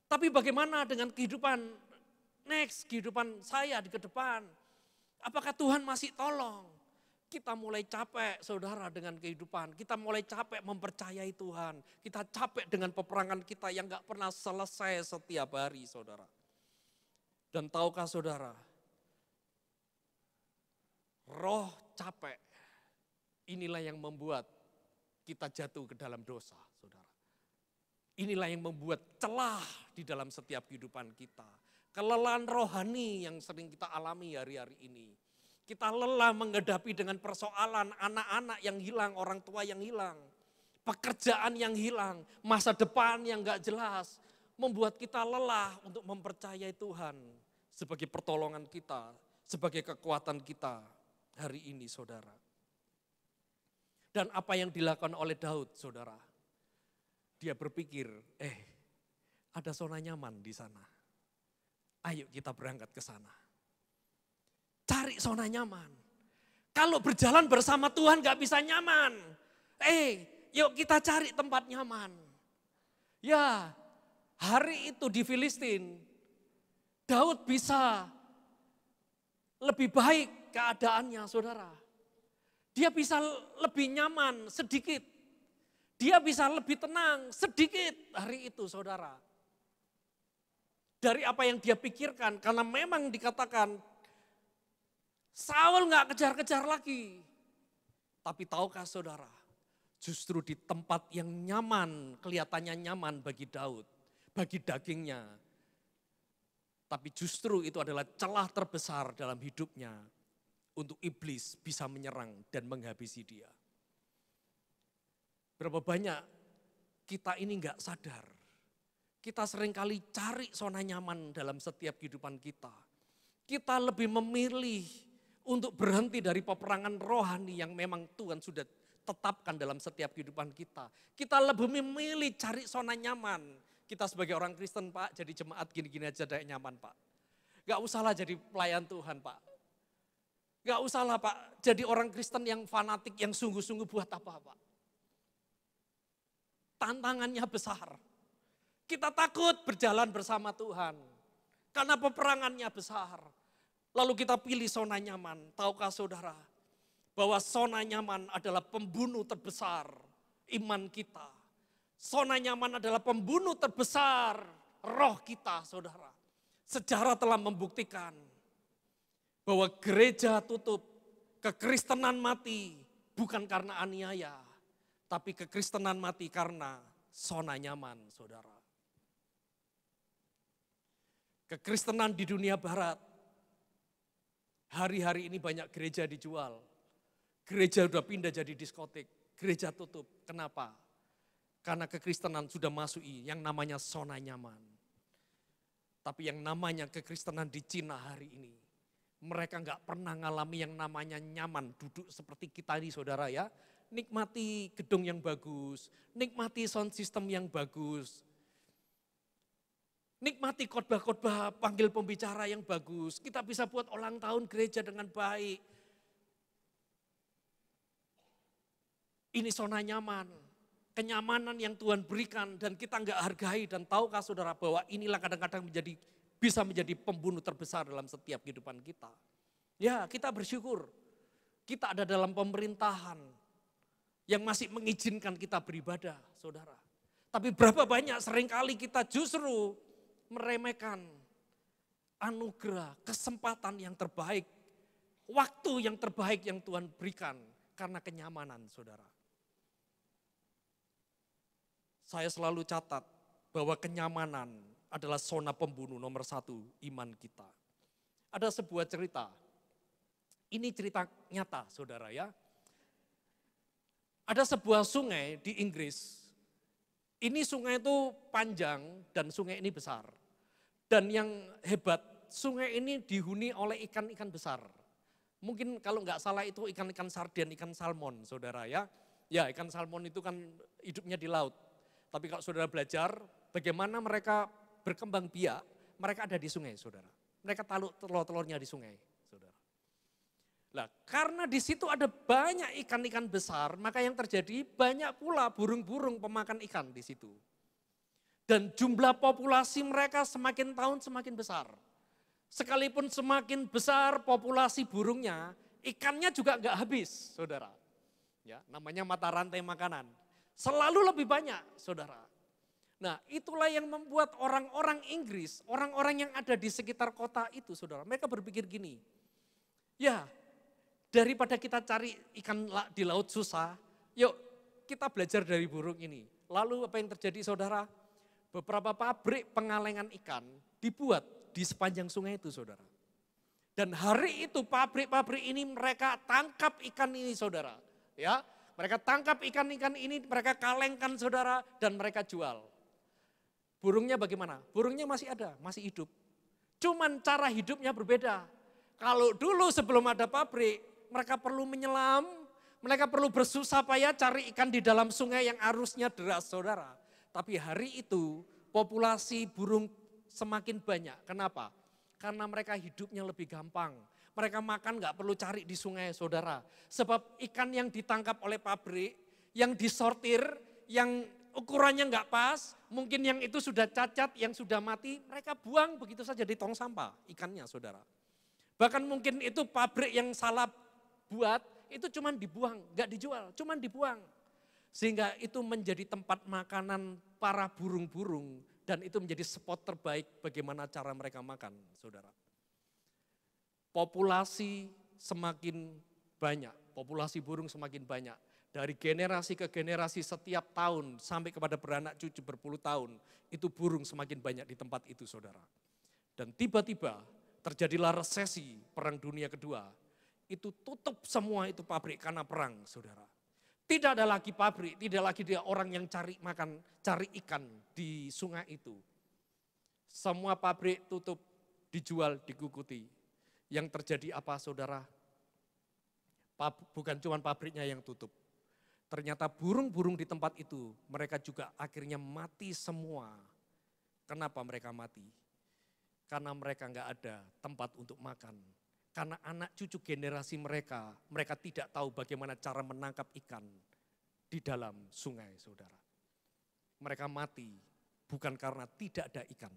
B: Tapi bagaimana dengan kehidupan kehidupan saya di ke depan? Apakah Tuhan masih tolong? Kita mulai capek saudara dengan kehidupan. Kita mulai capek mempercayai Tuhan. Kita capek dengan peperangan kita yang gak pernah selesai setiap hari saudara. Dan tahukah saudara, roh capek inilah yang membuat kita jatuh ke dalam dosa, saudara. Inilah yang membuat celah di dalam setiap kehidupan kita. Kelelahan rohani yang sering kita alami hari-hari ini. Kita lelah menghadapi dengan persoalan anak-anak yang hilang, orang tua yang hilang. Pekerjaan yang hilang, masa depan yang gak jelas. Membuat kita lelah untuk mempercayai Tuhan sebagai pertolongan kita, sebagai kekuatan kita hari ini, saudara. Dan apa yang dilakukan oleh Daud, saudara? Dia berpikir, ada zona nyaman di sana. Ayo kita berangkat ke sana. Cari zona nyaman. Kalau berjalan bersama Tuhan gak bisa nyaman. Yuk kita cari tempat nyaman. Ya, hari itu di Filistin, Daud bisa lebih baik keadaannya, saudara. Dia bisa lebih nyaman sedikit. Dia bisa lebih tenang sedikit hari itu, saudara. Dari apa yang dia pikirkan, karena memang dikatakan Saul gak kejar-kejar lagi. Tapi tahukah saudara, justru di tempat yang nyaman, kelihatannya nyaman bagi Daud, bagi dagingnya. Tapi justru itu adalah celah terbesar dalam hidupnya untuk iblis bisa menyerang dan menghabisi dia. Berapa banyak kita ini gak sadar. Kita seringkali cari zona nyaman dalam setiap kehidupan kita. Kita lebih memilih untuk berhenti dari peperangan rohani yang memang Tuhan sudah tetapkan dalam setiap kehidupan kita. Kita lebih memilih cari zona nyaman. Kita sebagai orang Kristen Pak, jadi jemaat gini-gini aja daya nyaman Pak. Gak usahlah jadi pelayan Tuhan Pak. Gak usahlah Pak, jadi orang Kristen yang fanatik, yang sungguh-sungguh buat apa Pak. Tantangannya besar. Kita takut berjalan bersama Tuhan. Karena peperangannya besar. Lalu kita pilih zona nyaman. Tahukah saudara, bahwa zona nyaman adalah pembunuh terbesar iman kita. Zona nyaman adalah pembunuh terbesar roh kita, saudara. Sejarah telah membuktikan bahwa gereja tutup, kekristenan mati bukan karena aniaya, tapi kekristenan mati karena zona nyaman, saudara. Kekristenan di dunia barat, hari-hari ini banyak gereja dijual. Gereja udah pindah jadi diskotik, gereja tutup. Kenapa? Karena kekristenan sudah masuki yang namanya zona nyaman. Tapi yang namanya kekristenan di Cina hari ini, mereka nggak pernah ngalami yang namanya nyaman, duduk seperti kita ini saudara ya. Nikmati gedung yang bagus, nikmati sound system yang bagus, nikmati khotbah-khotbah panggil pembicara yang bagus. Kita bisa buat ulang tahun gereja dengan baik. Ini zona nyaman, kenyamanan yang Tuhan berikan dan kita nggak hargai. Dan tahukah saudara bahwa inilah kadang-kadang bisa menjadi pembunuh terbesar dalam setiap kehidupan kita. Ya, kita bersyukur kita ada dalam pemerintahan yang masih mengizinkan kita beribadah, saudara. Tapi berapa banyak seringkali kita justru meremehkan anugerah, kesempatan yang terbaik, waktu yang terbaik yang Tuhan berikan karena kenyamanan, saudara. Saya selalu catat bahwa kenyamanan adalah zona pembunuh nomor 1 iman kita. Ada sebuah cerita, ini cerita nyata saudara ya. Ada sebuah sungai di Inggris, ini sungai itu panjang dan sungai ini besar. Dan yang hebat, sungai ini dihuni oleh ikan-ikan besar. Mungkin kalau nggak salah itu ikan-ikan sarden, ikan salmon saudara ya. Ya ikan salmon itu kan hidupnya di laut. Tapi kalau saudara belajar bagaimana mereka berkembang biak, mereka ada di sungai saudara. Mereka taruh telur-telurnya di sungai saudara. Nah, karena di situ ada banyak ikan-ikan besar, maka yang terjadi banyak pula burung-burung pemakan ikan di situ. Dan jumlah populasi mereka semakin tahun semakin besar. Sekalipun semakin besar populasi burungnya, ikannya juga nggak habis, saudara. Ya, namanya mata rantai makanan. Selalu lebih banyak, saudara. Nah, itulah yang membuat orang-orang Inggris, orang-orang yang ada di sekitar kota itu, saudara. Mereka berpikir gini, ya, daripada kita cari ikan di laut susah, yuk kita belajar dari burung ini. Lalu apa yang terjadi saudara? Beberapa pabrik pengalengan ikan dibuat di sepanjang sungai itu saudara. Dan hari itu pabrik-pabrik ini mereka tangkap ikan ini saudara. Ya, mereka tangkap ikan-ikan ini, mereka kalengkan saudara dan mereka jual. Burungnya bagaimana? Burungnya masih ada, masih hidup. Cuman cara hidupnya berbeda. Kalau dulu sebelum ada pabrik, mereka perlu menyelam, mereka perlu bersusah payah cari ikan di dalam sungai yang arusnya deras, saudara. Tapi hari itu populasi burung semakin banyak. Kenapa? Karena mereka hidupnya lebih gampang. Mereka makan nggak perlu cari di sungai, saudara. Sebab ikan yang ditangkap oleh pabrik, yang disortir, yang ukurannya nggak pas, mungkin yang itu sudah cacat, yang sudah mati, mereka buang begitu saja di tong sampah ikannya, saudara. Bahkan mungkin itu pabrik yang salah buat, itu cuman dibuang, nggak dijual, cuman dibuang. Sehingga itu menjadi tempat makanan para burung-burung dan itu menjadi spot terbaik bagaimana cara mereka makan, saudara. Populasi semakin banyak, populasi burung semakin banyak. Dari generasi ke generasi setiap tahun sampai kepada beranak cucu berpuluh tahun, itu burung semakin banyak di tempat itu, saudara. Dan tiba-tiba terjadilah resesi Perang Dunia Kedua. Itu tutup semua itu pabrik karena perang, saudara. Tidak ada lagi pabrik, tidak lagi dia orang yang cari makan, cari ikan di sungai itu. Semua pabrik tutup, dijual, dikukuti. Yang terjadi apa, saudara? Bukan cuma pabriknya yang tutup. Ternyata burung-burung di tempat itu, mereka juga akhirnya mati semua. Kenapa mereka mati? Karena mereka nggak ada tempat untuk makan. Karena anak cucu generasi mereka tidak tahu bagaimana cara menangkap ikan di dalam sungai, saudara. Mereka mati bukan karena tidak ada ikan.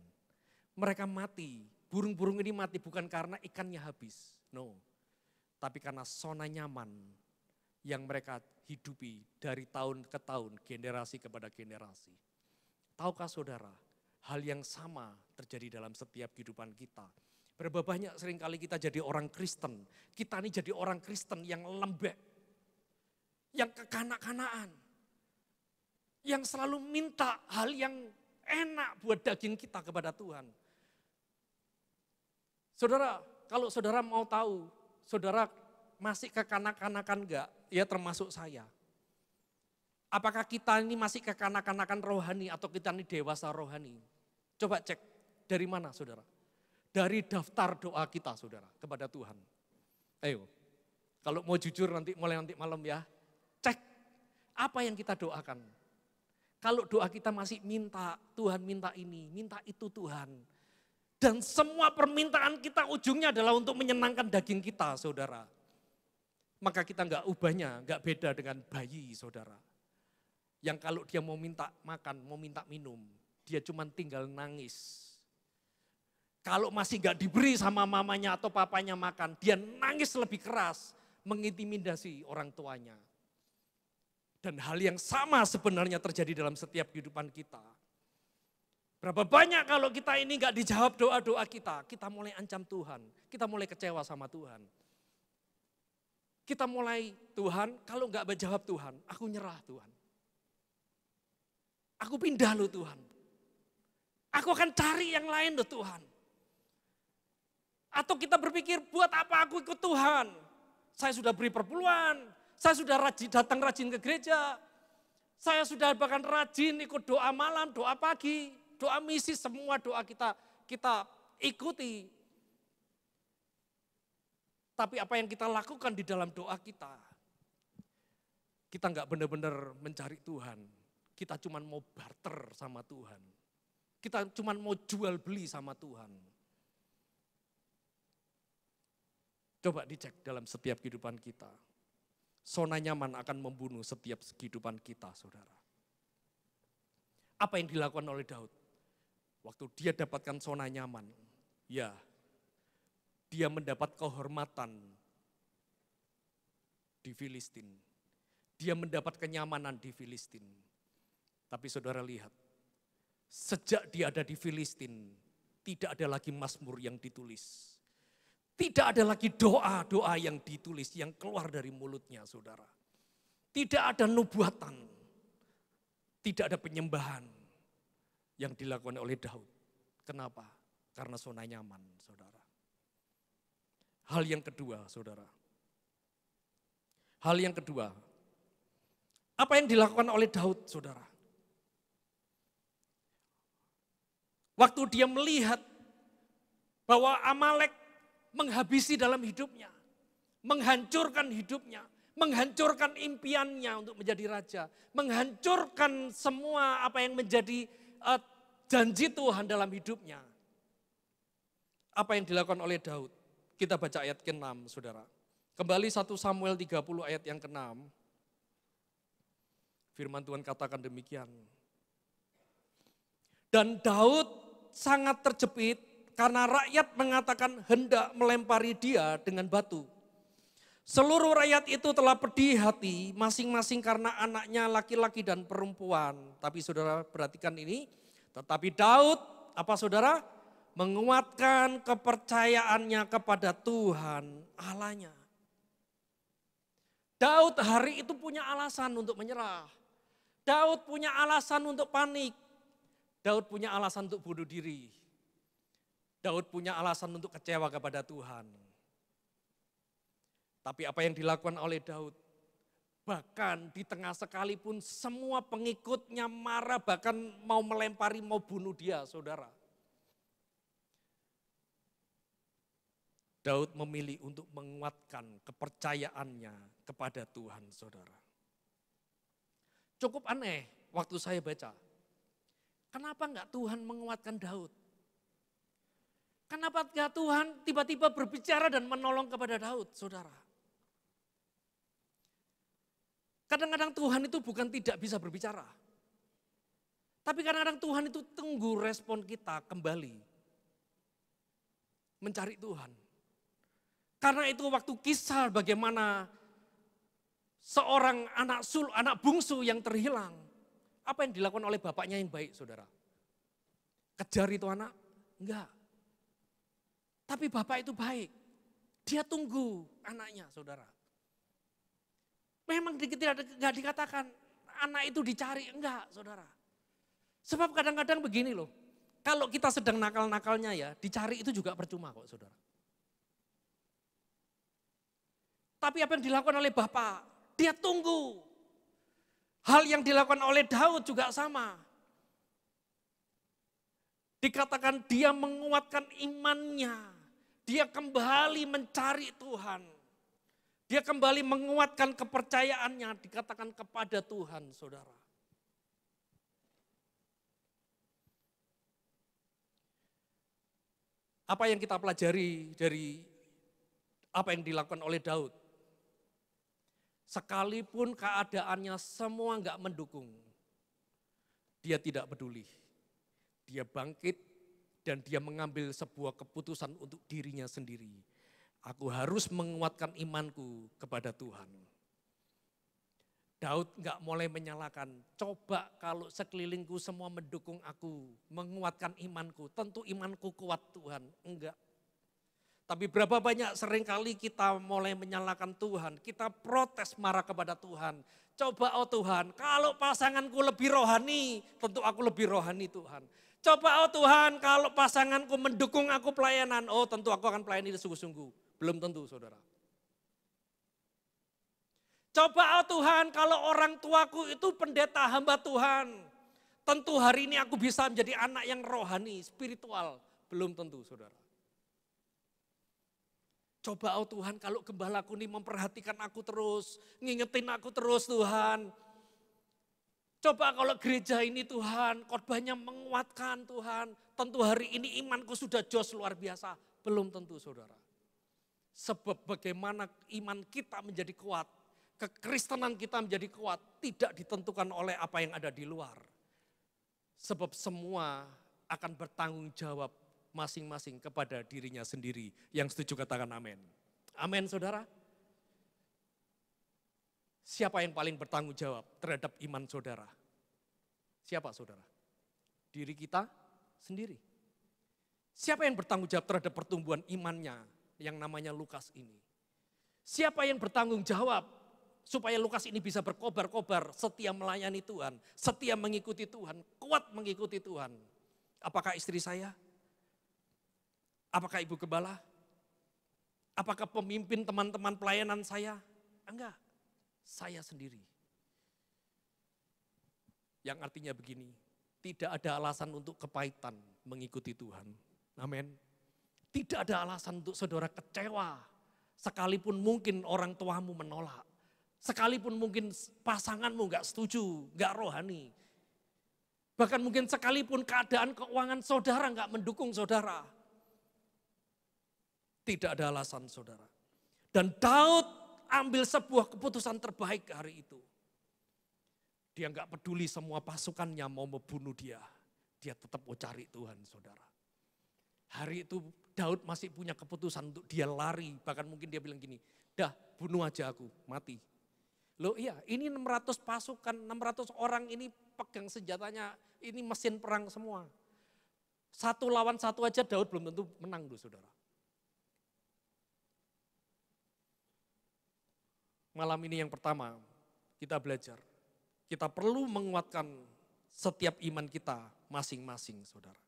B: Mereka mati, burung-burung ini mati bukan karena ikannya habis. No, tapi karena zona nyaman yang mereka hidupi dari tahun ke tahun, generasi kepada generasi. Tahukah saudara, Hal yang sama terjadi dalam setiap kehidupan kita. Berapa banyak seringkali kita jadi orang Kristen. Kita ini jadi orang Kristen yang lembek. Yang kekanak-kanaan. Yang selalu minta hal yang enak buat daging kita kepada Tuhan. Saudara, kalau saudara mau tahu, saudara masih kekanak-kanakan enggak? Ya termasuk saya. Apakah kita ini masih kekanak-kanakan rohani atau kita ini dewasa rohani? Coba cek dari mana saudara? Dari daftar doa kita saudara kepada Tuhan. Ayo, kalau mau jujur mulai nanti malam ya, cek apa yang kita doakan. Kalau doa kita masih minta, Tuhan minta ini, minta itu Tuhan. Dan semua permintaan kita ujungnya adalah untuk menyenangkan daging kita saudara. Maka kita enggak ubahnya, enggak beda dengan bayi saudara. Yang kalau dia mau minta makan, mau minta minum, dia cuma tinggal nangis. Kalau masih gak diberi sama mamanya atau papanya makan, dia nangis lebih keras, mengintimidasi orang tuanya. Dan hal yang sama sebenarnya terjadi dalam setiap kehidupan kita. Berapa banyak kalau kita ini gak dijawab doa-doa kita mulai ancam Tuhan, kita mulai kecewa sama Tuhan. Kita mulai, Tuhan kalau gak menjawab Tuhan, aku nyerah Tuhan. Aku pindah loh Tuhan. Aku akan cari yang lain loh Tuhan. Atau kita berpikir, buat apa aku ikut Tuhan? Saya sudah beri perpuluhan, saya sudah datang rajin ke gereja, saya sudah bahkan rajin ikut doa malam, doa pagi, doa misi, semua doa kita ikuti. Tapi apa yang kita lakukan di dalam doa kita nggak benar-benar mencari Tuhan. Kita cuma mau barter sama Tuhan. Kita cuma mau jual beli sama Tuhan. Coba dicek dalam setiap kehidupan kita. Zona nyaman akan membunuh setiap kehidupan kita, saudara. Apa yang dilakukan oleh Daud? Waktu dia dapatkan zona nyaman, ya, dia mendapat kehormatan di Filistin. Dia mendapat kenyamanan di Filistin. Tapi saudara lihat, sejak dia ada di Filistin, tidak ada lagi mazmur yang ditulis. Tidak ada lagi doa-doa yang ditulis, yang keluar dari mulutnya saudara. Tidak ada nubuatan, tidak ada penyembahan yang dilakukan oleh Daud. Kenapa? Karena zona nyaman saudara. Hal yang kedua saudara. Hal yang kedua, apa yang dilakukan oleh Daud saudara? Waktu dia melihat bahwa Amalek menghabisi dalam hidupnya, menghancurkan hidupnya, menghancurkan impiannya untuk menjadi raja, menghancurkan semua apa yang menjadi janji Tuhan dalam hidupnya. Apa yang dilakukan oleh Daud? Kita baca ayat ke-6 saudara. Kembali 1 Samuel 30 ayat yang ke-6. Firman Tuhan katakan demikian. Dan Daud sangat terjepit karena rakyat mengatakan hendak melempari dia dengan batu. Seluruh rakyat itu telah pedih hati masing-masing karena anaknya laki-laki dan perempuan. Tapi saudara perhatikan ini, tetapi Daud apa saudara? Menguatkan kepercayaannya kepada Tuhan Allahnya. Daud hari itu punya alasan untuk menyerah. Daud punya alasan untuk panik. Daud punya alasan untuk bunuh diri. Daud punya alasan untuk kecewa kepada Tuhan. Tapi apa yang dilakukan oleh Daud? Bahkan di tengah sekalipun semua pengikutnya marah, bahkan mau melempari, mau bunuh dia saudara. Daud memilih untuk menguatkan kepercayaannya kepada Tuhan saudara. Cukup aneh waktu saya baca. Kenapa enggak Tuhan menguatkan Daud? Kenapa enggak Tuhan tiba-tiba berbicara dan menolong kepada Daud saudara? Kadang-kadang Tuhan itu bukan tidak bisa berbicara. Tapi kadang-kadang Tuhan itu tunggu respon kita kembali. Mencari Tuhan. Karena itu waktu kisah bagaimana seorang anak bungsu yang terhilang. Apa yang dilakukan oleh bapaknya yang baik saudara? kejar itu anak? Enggak. Tapi bapak itu baik. Dia tunggu anaknya, saudara. Memang tidak dikatakan anak itu dicari, enggak saudara. Sebab kadang-kadang begini loh, kalau kita sedang nakal-nakalnya ya, dicari itu juga percuma kok saudara. Tapi apa yang dilakukan oleh Bapak, dia tunggu. Hal yang dilakukan oleh Daud juga sama. Dikatakan dia menguatkan imannya, dia kembali mencari Tuhan. Dia kembali menguatkan kepercayaannya, dikatakan kepada Tuhan, saudara. Apa yang kita pelajari dari apa yang dilakukan oleh Daud? Sekalipun keadaannya semua enggak mendukung, dia tidak peduli. Dia bangkit dan dia mengambil sebuah keputusan untuk dirinya sendiri. Aku harus menguatkan imanku kepada Tuhan. Daud enggak mulai menyalahkan, coba kalau sekelilingku semua mendukung aku, menguatkan imanku, tentu imanku kuat Tuhan. Enggak. Tapi berapa banyak seringkali kita mulai menyalahkan Tuhan, kita protes marah kepada Tuhan. Coba Tuhan, kalau pasanganku lebih rohani, tentu aku lebih rohani Tuhan. Coba Tuhan, kalau pasanganku mendukung aku pelayanan, tentu aku akan pelayani sungguh-sungguh. Belum tentu saudara. Coba Tuhan, kalau orang tuaku itu pendeta hamba Tuhan, tentu hari ini aku bisa menjadi anak yang rohani, spiritual. Belum tentu saudara. Coba Tuhan, kalau gembalaku ini memperhatikan aku terus, ngingetin aku terus Tuhan. Coba kalau gereja ini Tuhan, khotbahnya menguatkan Tuhan. Tentu hari ini imanku sudah jos luar biasa. Belum tentu saudara. Sebab bagaimana iman kita menjadi kuat, kekristenan kita menjadi kuat, tidak ditentukan oleh apa yang ada di luar. Sebab semua akan bertanggung jawab masing-masing kepada dirinya sendiri. Yang setuju katakan amin. Amin saudara. Siapa yang paling bertanggung jawab terhadap iman saudara? Siapa saudara? Diri kita sendiri. Siapa yang bertanggung jawab terhadap pertumbuhan imannya yang namanya Lukas ini? Siapa yang bertanggung jawab supaya Lukas ini bisa berkobar-kobar, setia melayani Tuhan, setia mengikuti Tuhan, kuat mengikuti Tuhan? Apakah istri saya? Apakah ibu gembala? Apakah pemimpin teman-teman pelayanan saya? Enggak. Saya sendiri. Yang artinya begini, tidak ada alasan untuk kepahitan mengikuti Tuhan. Amin. Tidak ada alasan untuk saudara kecewa. Sekalipun mungkin orang tuamu menolak. Sekalipun mungkin pasanganmu gak setuju, gak rohani. Bahkan mungkin sekalipun keadaan keuangan saudara gak mendukung saudara. Tidak ada alasan saudara. Dan Daud ambil sebuah keputusan terbaik hari itu. Dia gak peduli semua pasukannya mau membunuh dia. Dia tetap mau cari Tuhan saudara. Hari itu Daud masih punya keputusan untuk dia lari. Bahkan mungkin dia bilang gini, dah bunuh aja aku, mati. Loh iya, ini 600 pasukan, 600 orang ini pegang senjatanya, ini mesin perang semua. Satu lawan satu aja Daud belum tentu menang loh saudara. Malam ini yang pertama kita belajar. Kita perlu menguatkan setiap iman kita masing-masing saudara.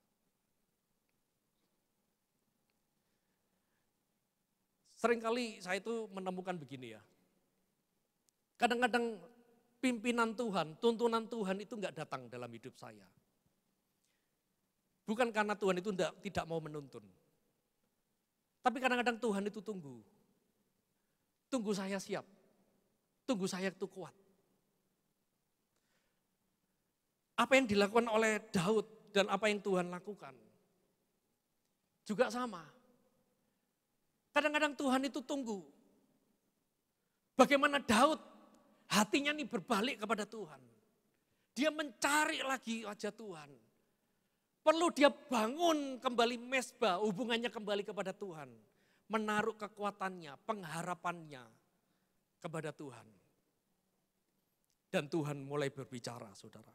B: Seringkali saya itu menemukan begini ya. Kadang-kadang pimpinan Tuhan, tuntunan Tuhan itu enggak datang dalam hidup saya. Bukan karena Tuhan itu tidak mau menuntun. Tapi kadang-kadang Tuhan itu tunggu. Tunggu saya siap. Tunggu saya itu kuat. Apa yang dilakukan oleh Daud dan apa yang Tuhan lakukan juga sama. Kadang-kadang Tuhan itu tunggu. Bagaimana Daud hatinya nih berbalik kepada Tuhan. Dia mencari lagi wajah Tuhan. Perlu dia bangun kembali mesbah, hubungannya kembali kepada Tuhan. Menaruh kekuatannya, pengharapannya kepada Tuhan. Dan Tuhan mulai berbicara saudara.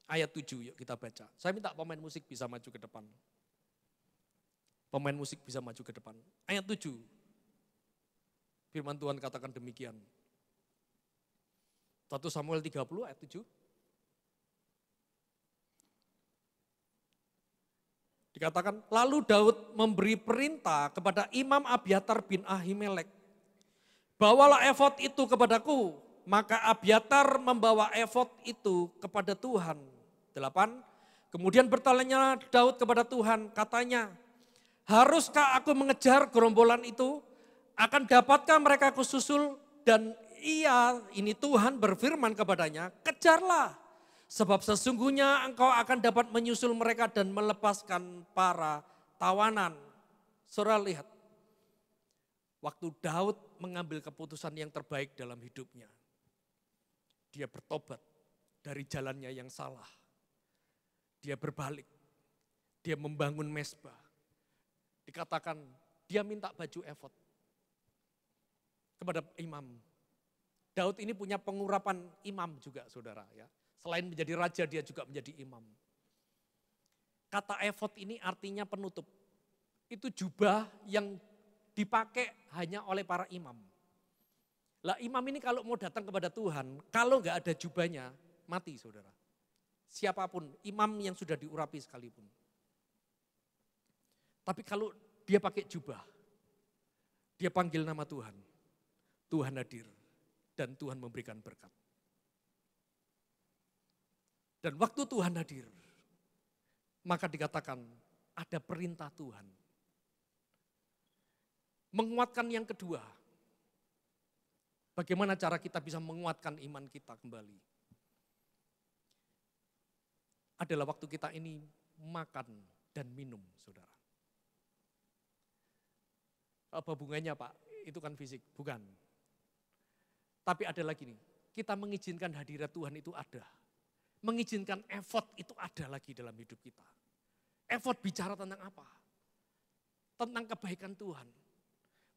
B: Ayat 7 yuk kita baca. Saya minta pemain musik bisa maju ke depan. Pemain musik bisa maju ke depan. Ayat 7. Firman Tuhan katakan demikian. 1 Samuel 30 ayat 7. Dikatakan, lalu Daud memberi perintah kepada Imam Abiatar bin Ahimelek. Bawalah efod itu kepadaku. Maka Abiatar membawa efod itu kepada Tuhan. 8. Kemudian bertanya Daud kepada Tuhan, katanya, haruskah aku mengejar gerombolan itu? Akan dapatkah mereka kususul? Dan ini Tuhan berfirman kepadanya, kejarlah. Sebab sesungguhnya engkau akan dapat menyusul mereka dan melepaskan para tawanan. Saudara lihat, waktu Daud mengambil keputusan yang terbaik dalam hidupnya. Dia bertobat dari jalannya yang salah. Dia berbalik, dia membangun mezbah. Dikatakan dia minta baju efod kepada imam. Daud ini punya pengurapan imam juga saudara ya. Selain menjadi raja dia juga menjadi imam. Kata efod ini artinya penutup. Itu jubah yang dipakai hanya oleh para imam. Lah imam ini kalau mau datang kepada Tuhan, kalau nggak ada jubahnya, mati saudara. Siapapun, imam yang sudah diurapi sekalipun. Tapi kalau dia pakai jubah, dia panggil nama Tuhan. Tuhan hadir dan Tuhan memberikan berkat. Dan waktu Tuhan hadir, maka dikatakan ada perintah Tuhan. Menguatkan yang kedua, bagaimana cara kita bisa menguatkan iman kita kembali? Adalah waktu kita ini makan dan minum, saudara. Apa hubungannya Pak? Itu kan fisik, bukan. Tapi ada lagi nih, kita mengizinkan hadirat Tuhan itu ada. Mengizinkan efod itu ada lagi dalam hidup kita. Efod bicara tentang apa? Tentang kebaikan Tuhan.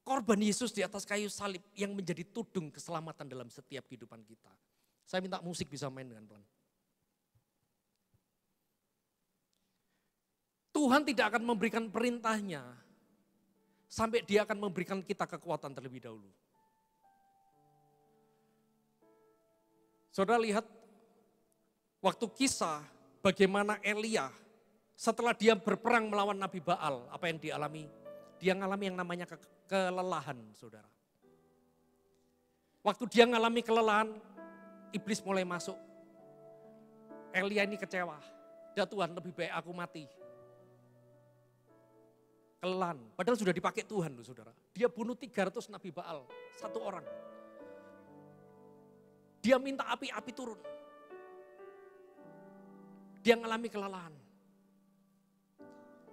B: Korban Yesus di atas kayu salib yang menjadi tudung keselamatan dalam setiap kehidupan kita. Saya minta musik bisa main dengan pelan. Tuhan tidak akan memberikan perintahnya sampai dia akan memberikan kita kekuatan terlebih dahulu. Saudara lihat waktu kisah bagaimana Elia setelah dia berperang melawan Nabi Baal, apa yang dialami? Dia mengalami yang namanya kelelahan, saudara. Waktu dia mengalami kelelahan, iblis mulai masuk. Elia ini kecewa. Ya Tuhan, lebih baik aku mati. Kelelahan, padahal sudah dipakai Tuhan loh saudara. Dia bunuh 300 Nabi Baal, satu orang. Dia minta api-api turun. Dia mengalami kelelahan.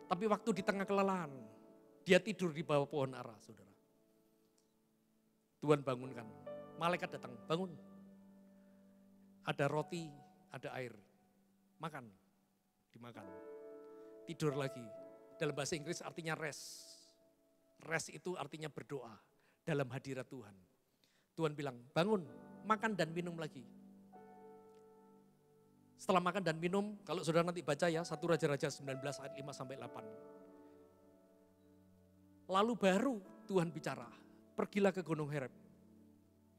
B: Tapi waktu di tengah kelelahan, dia tidur di bawah pohon ara, saudara. Tuhan bangunkan, malaikat datang, bangun. Ada roti, ada air, makan, dimakan. Tidur lagi, dalam bahasa Inggris artinya rest. Rest itu artinya berdoa dalam hadirat Tuhan. Tuhan bilang, bangun, makan dan minum lagi. Setelah makan dan minum, kalau saudara nanti baca ya, 1 Raja-Raja 19 ayat 5 sampai 8. Lalu baru Tuhan bicara, pergilah ke Gunung Horeb.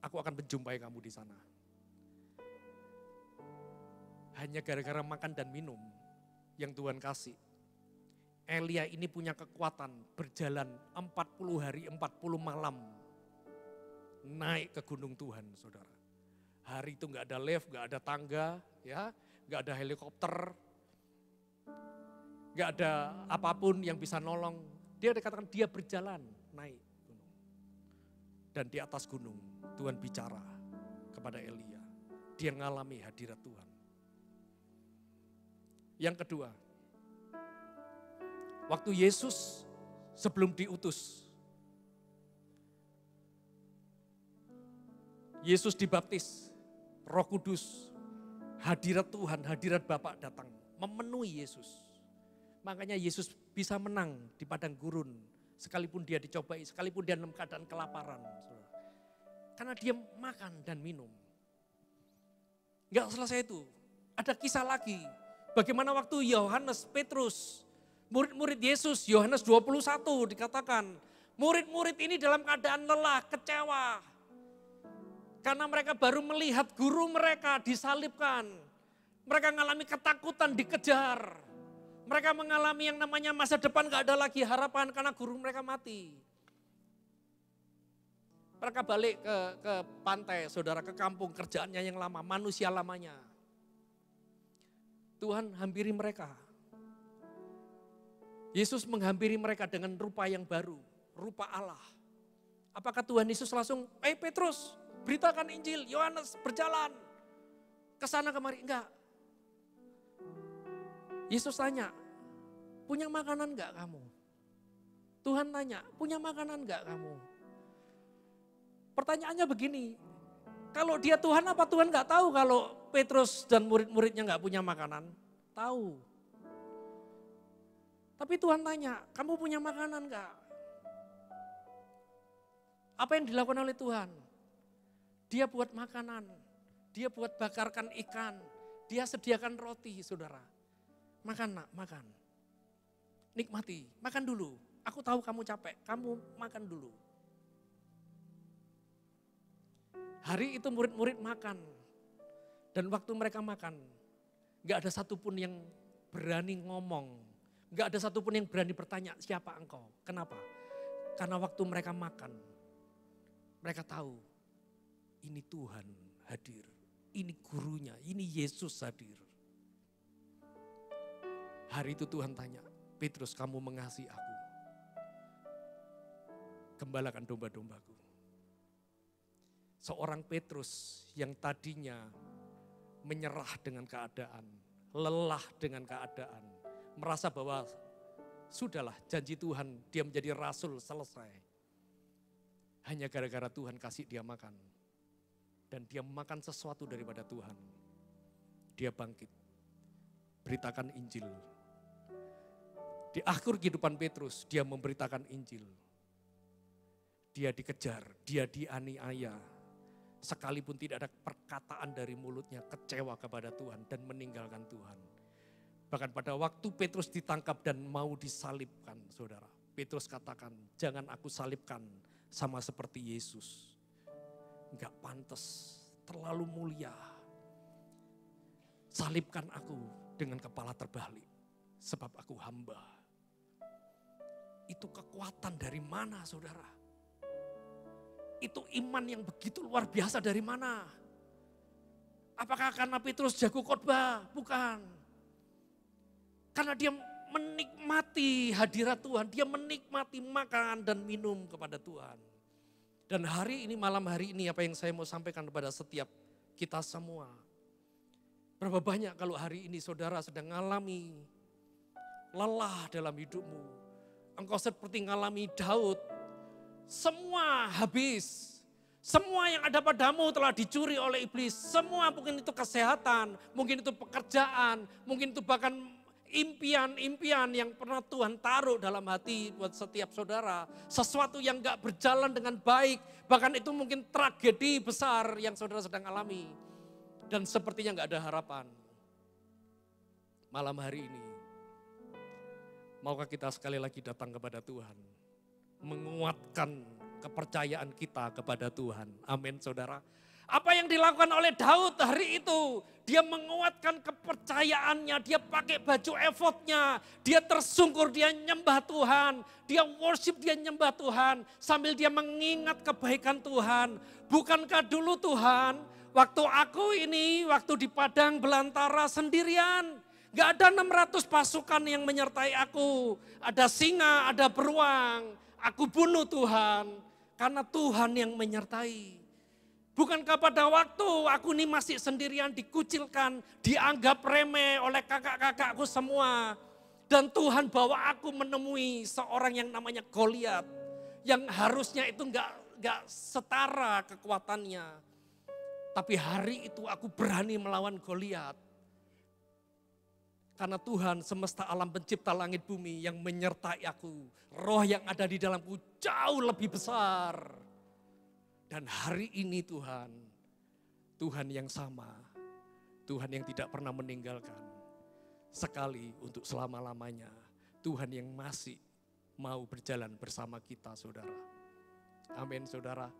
B: Aku akan menjumpai kamu di sana. Hanya gara-gara makan dan minum yang Tuhan kasih. Elia ini punya kekuatan berjalan 40 hari 40 malam. Naik ke gunung Tuhan saudara. Hari itu gak ada lift, gak ada tangga, ya, gak ada helikopter. Gak ada apapun yang bisa nolong. Dia dikatakan dia berjalan naik gunung. Dan di atas gunung Tuhan bicara kepada Elia. Dia mengalami hadirat Tuhan. Yang kedua, waktu Yesus sebelum diutus, Yesus dibaptis, Roh Kudus, hadirat Tuhan, hadirat Bapa datang, memenuhi Yesus. Makanya Yesus bisa menang di padang gurun, sekalipun dia dicobai, sekalipun dia dalam keadaan kelaparan. Karena dia makan dan minum. Enggak selesai itu, Ada kisah lagi. Bagaimana waktu Yohanes, Petrus, murid-murid Yesus, Yohanes 21 dikatakan. Murid-murid ini dalam keadaan lelah, kecewa. Karena mereka baru melihat guru mereka disalibkan. Mereka mengalami ketakutan, dikejar. Mereka mengalami yang namanya masa depan gak ada lagi harapan karena guru mereka mati. Mereka balik ke pantai, saudara, ke kampung, kerjaannya yang lama, manusia lamanya. Tuhan hampiri mereka. Yesus menghampiri mereka dengan rupa yang baru, rupa Allah. Apakah Tuhan Yesus langsung, Petrus, beritakan Injil, Yohanes berjalan ke sana kemari? Enggak. Yesus tanya, punya makanan enggak kamu? Tuhan tanya, punya makanan enggak kamu? Pertanyaannya begini, kalau dia Tuhan apa Tuhan enggak tahu kalau Petrus dan murid-muridnya enggak punya makanan? Tahu. Tapi Tuhan tanya, kamu punya makanan enggak? Apa yang dilakukan oleh Tuhan? Dia buat makanan, dia buat bakarkan ikan, dia sediakan roti, saudara. Makan nak, makan. Nikmati, makan dulu. Aku tahu kamu capek, kamu makan dulu. Hari itu murid-murid makan. Dan waktu mereka makan, gak ada satupun yang berani ngomong. Gak ada satupun yang berani bertanya, siapa engkau? Kenapa? Karena waktu mereka makan, mereka tahu ini Tuhan hadir. Ini gurunya, ini Yesus hadir. Hari itu Tuhan tanya, Petrus, kamu mengasihi aku. Gembalakan domba-dombaku. Seorang Petrus yang tadinya menyerah dengan keadaan, lelah dengan keadaan, merasa bahwa sudahlah janji Tuhan dia menjadi rasul selesai. Hanya gara-gara Tuhan kasih dia makan. Dan dia makan sesuatu daripada Tuhan. Dia bangkit. Beritakan Injil. Di akhir kehidupan Petrus dia memberitakan Injil. Dia dikejar, dia dianiaya. Sekalipun tidak ada perkataan dari mulutnya kecewa kepada Tuhan dan meninggalkan Tuhan. Bahkan pada waktu Petrus ditangkap dan mau disalibkan, saudara. Petrus katakan, jangan aku salibkan sama seperti Yesus. Enggak pantas, terlalu mulia. Salibkan aku dengan kepala terbalik, sebab aku hamba. Itu kekuatan dari mana, saudara? Itu iman yang begitu luar biasa dari mana? Apakah karena Petrus jago khotbah? Bukan. Karena dia menikmati hadirat Tuhan. Dia menikmati makan dan minum kepada Tuhan. Dan hari ini, malam hari ini apa yang saya mau sampaikan kepada setiap kita semua. Berapa banyak kalau hari ini saudara sedang mengalami lelah dalam hidupmu. Engkau seperti mengalami Daud. Semua habis, semua yang ada padamu telah dicuri oleh iblis. Semua mungkin itu kesehatan, mungkin itu pekerjaan, mungkin itu bahkan impian-impian yang pernah Tuhan taruh dalam hati buat setiap saudara. Sesuatu yang gak berjalan dengan baik, bahkan itu mungkin tragedi besar yang saudara sedang alami. Dan sepertinya gak ada harapan. Malam hari ini, maukah kita sekali lagi datang kepada Tuhan? Menguatkan kepercayaan kita kepada Tuhan. Amin, saudara. Apa yang dilakukan oleh Daud hari itu, dia menguatkan kepercayaannya, dia pakai baju efodnya, dia tersungkur, dia nyembah Tuhan, dia worship, dia nyembah Tuhan, sambil dia mengingat kebaikan Tuhan. Bukankah dulu Tuhan, waktu aku ini, waktu di padang belantara sendirian, gak ada 600 pasukan yang menyertai aku, ada singa, ada beruang. Aku bunuh Tuhan, karena Tuhan yang menyertai. Bukankah pada waktu aku ini masih sendirian dikucilkan, dianggap remeh oleh kakak-kakakku semua. Dan Tuhan bawa aku menemui seorang yang namanya Goliat. Yang harusnya itu enggak setara kekuatannya. Tapi hari itu aku berani melawan Goliat. Karena Tuhan semesta alam pencipta langit bumi yang menyertai aku. Roh yang ada di dalamku jauh lebih besar. Dan hari ini Tuhan yang sama.
D: Tuhan yang tidak pernah meninggalkan. Sekali untuk selama-lamanya. Tuhan yang masih mau berjalan bersama kita, saudara. Amin, saudara.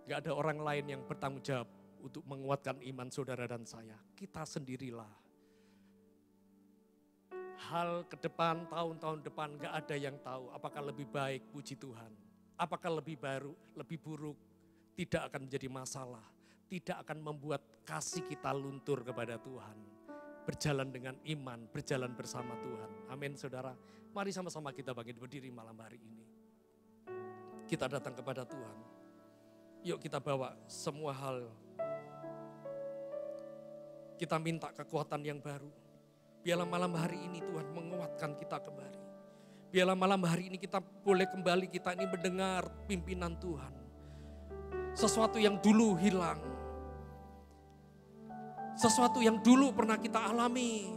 D: Gak ada orang lain yang bertanggung jawab untuk menguatkan iman saudara dan saya. Kita sendirilah. Hal ke depan, tahun-tahun depan gak ada yang tahu apakah lebih baik, puji Tuhan. Apakah lebih baru, lebih buruk, tidak akan menjadi masalah. Tidak akan membuat kasih kita luntur kepada Tuhan. Berjalan dengan iman, berjalan bersama Tuhan. Amin, saudara. Mari sama-sama kita bangkit berdiri malam hari ini. Kita datang kepada Tuhan. Yuk kita bawa semua hal. Kita minta kekuatan yang baru. Biarlah malam hari ini Tuhan menguatkan kita kembali. Biarlah malam hari ini kita boleh kembali, kita ini mendengar pimpinan Tuhan. Sesuatu yang dulu hilang. Sesuatu yang dulu pernah kita alami.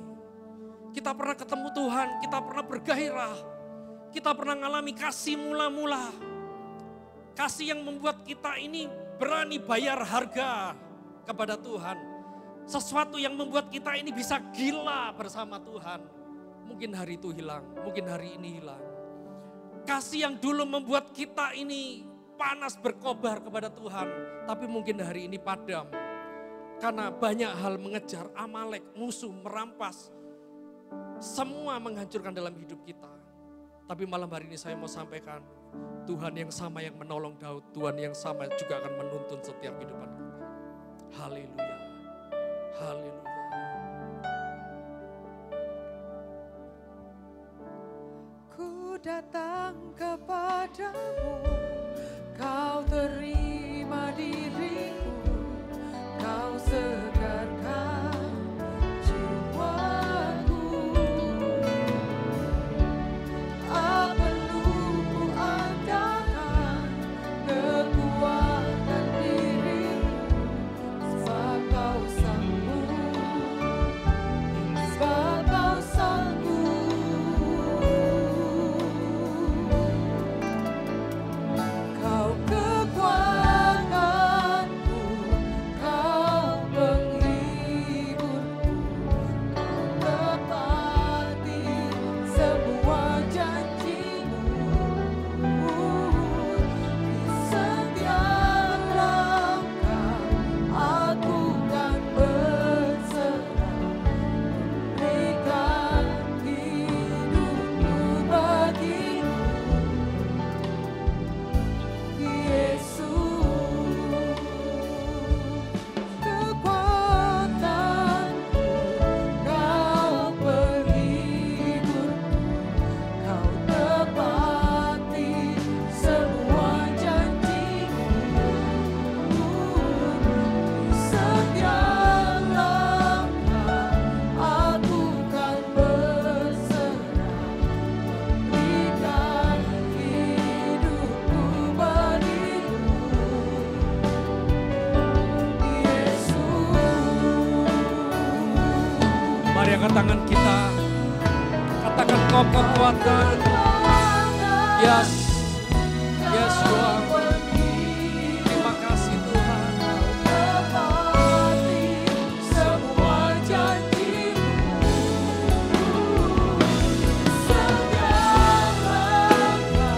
D: Kita pernah ketemu Tuhan, kita pernah bergairah. Kita pernah mengalami kasih mula-mula. Kasih yang membuat kita ini berani bayar harga kepada Tuhan. Sesuatu yang membuat kita ini bisa gila bersama Tuhan. Mungkin hari itu hilang, mungkin hari ini hilang. Kasih yang dulu membuat kita ini panas berkobar kepada Tuhan. Tapi mungkin hari ini padam. Karena banyak hal mengejar, Amalek, musuh, merampas. Semua menghancurkan dalam hidup kita. Tapi malam hari ini saya mau sampaikan, Tuhan yang sama yang menolong Daud, Tuhan yang sama juga akan menuntun setiap kehidupan kita. Haleluya. Haleluya.
C: Ku datang kepadamu, kau terima diriku. Kau segarkan jiwaku. Tak perlu ku andalkan kekuatan dirimu, sebab kau sanggup, sebab kau sanggup. Kau kekuatanku, kau penghiburku, kau tepati semua janjimu. Di setiap langkah aku kan berserah, berikan hidupku bagimu, Yesus. Kekuatanku, kau penghiburku, kau tepati semua janjimu. Di setiap langkah aku kan berserah, berikan hidupku bagimu, Yesus.
D: Mari angkat tangan kita. Katakan kau kekuatan. Yes. Yes, Tuhan. Terima kasih Tuhan.
C: Tepati semua janjimu. Setiap langkah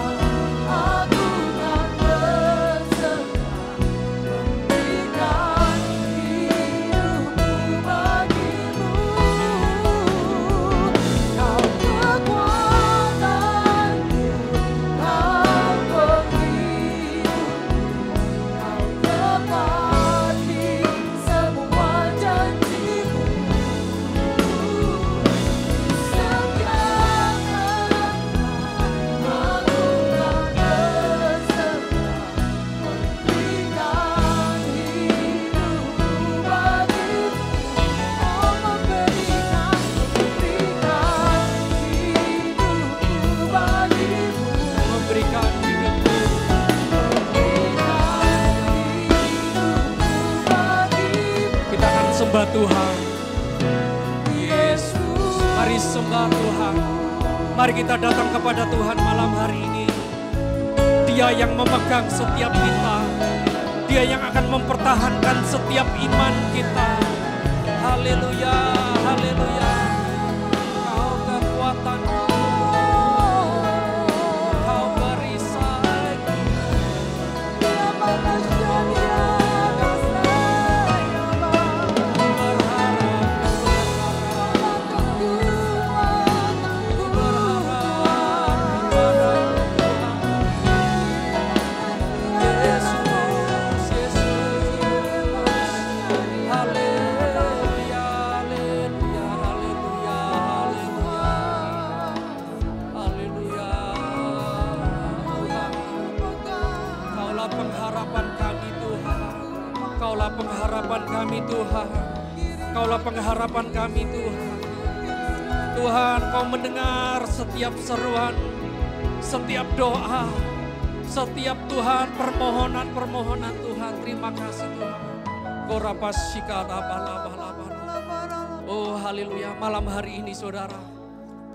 C: aku kan berserah, memberikan hidupku bagimu. Kau kekuatanku, kau penghiburku, kau tepati semua janjimu. Setiap langkah aku kan berserah, memberikan hidupku bagimu. Oh, memberikan hidupku bagimu.
D: Memberikan hidupku. Kita akan sembah Tuhan. Yesus. Mari sembah Tuhan. Mari kita datang kepada Tuhan malam hari ini. Dia yang memegang setiap kita. Dia yang akan mempertahankan setiap iman kita. Haleluya. Tuhan. Kaulah pengharapan kami Tuhan. Tuhan, Kau mendengar setiap seruan, setiap doa, setiap Tuhan permohonan-permohonan Tuhan. Terima kasih Tuhan. Oh haleluya, malam hari ini saudara.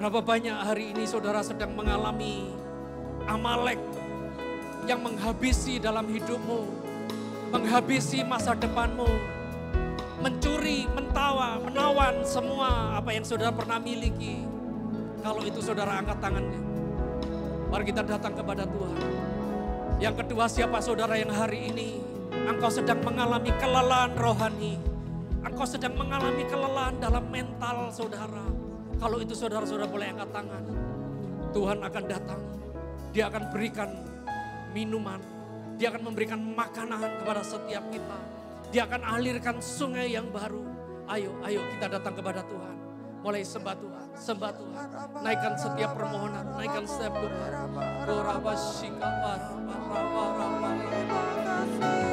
D: Berapa banyak hari ini saudara sedang mengalami Amalek yang menghabisi dalam hidupmu, menghabisi masa depanmu, mencuri, menawan semua apa yang saudara pernah miliki. Kalau itu saudara angkat tangannya. Mari kita datang kepada Tuhan. Yang kedua, siapa saudara yang hari ini engkau sedang mengalami kelelahan rohani, engkau sedang mengalami kelelahan dalam mental saudara. Kalau itu saudara-saudara boleh angkat tangan. Tuhan akan datang, Dia akan berikan minuman, Dia akan memberikan makanan kepada setiap kita. Dia akan alirkan sungai yang baru. Ayo kita datang kepada Tuhan. Mulai sembah Tuhan, sembah Tuhan. Naikkan setiap permohonan, naikkan setiap doa.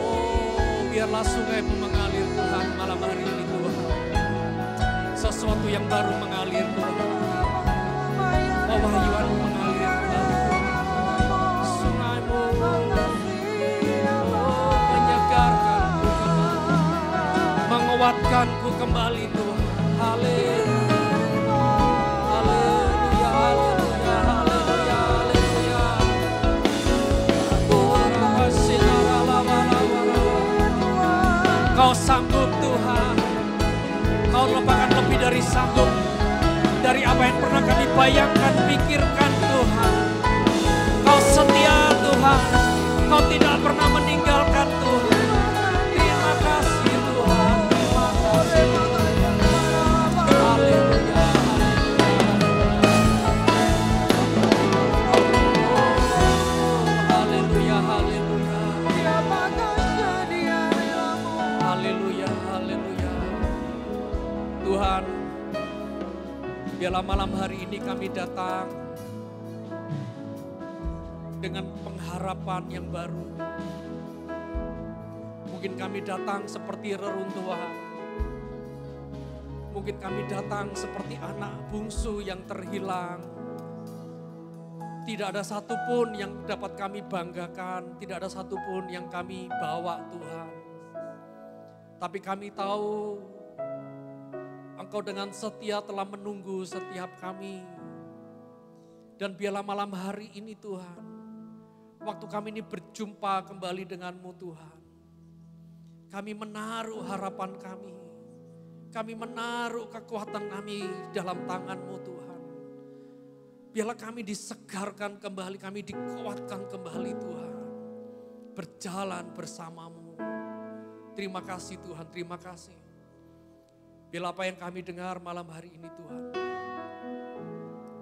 D: Oh, biarlah sungai mengalir Tuhan malam hari ini Tuhan. Sesuatu yang baru mengalir Tuhan. Pewahyuan mengalir Tuhan. Sungaimu menyegarkanku kembali, menguatkanku kembali Tuhan. Haleluya. Kau sanggup Tuhan, Kau lepaskan lebih dari sanggup, dari apa yang pernah kami bayangkan, pikirkan Tuhan. Kau setia Tuhan, Kau tidak pernah meninggalkan Tuhan. Terima kasih Tuhan, terima kasih. Haleluya. Haleluya, haleluya. Haleluya, haleluya. Tuhan, biarlah malam hari ini kami datang dengan pengharapan yang baru. Mungkin kami datang seperti reruntuhan. Mungkin kami datang seperti anak bungsu yang terhilang. Tidak ada satupun yang dapat kami banggakan, tidak ada satupun yang kami bawa Tuhan. Tapi kami tahu Engkau dengan setia telah menunggu setiap kami. Dan biarlah malam hari ini Tuhan, waktu kami ini berjumpa kembali dengan-Mu Tuhan, kami menaruh harapan kami. Kami menaruh kekuatan kami dalam tangan-Mu Tuhan. Biarlah kami disegarkan kembali, kami dikuatkan kembali Tuhan. Berjalan bersama-Mu. Terima kasih Tuhan, terima kasih. Biarlah apa yang kami dengar malam hari ini Tuhan,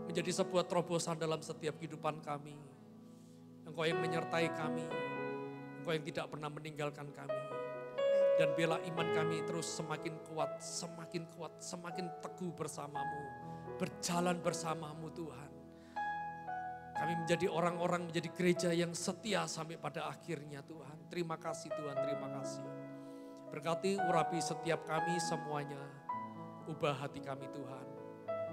D: menjadi sebuah terobosan dalam setiap kehidupan kami. Engkau yang menyertai kami, Engkau yang tidak pernah meninggalkan kami. Dan biarlah iman kami terus semakin kuat, semakin teguh bersama-Mu. Berjalan bersama-Mu Tuhan. Kami menjadi orang-orang, menjadi gereja yang setia sampai pada akhirnya Tuhan. Terima kasih Tuhan, terima kasih. Berkati urapi setiap kami semuanya. Ubah hati kami Tuhan.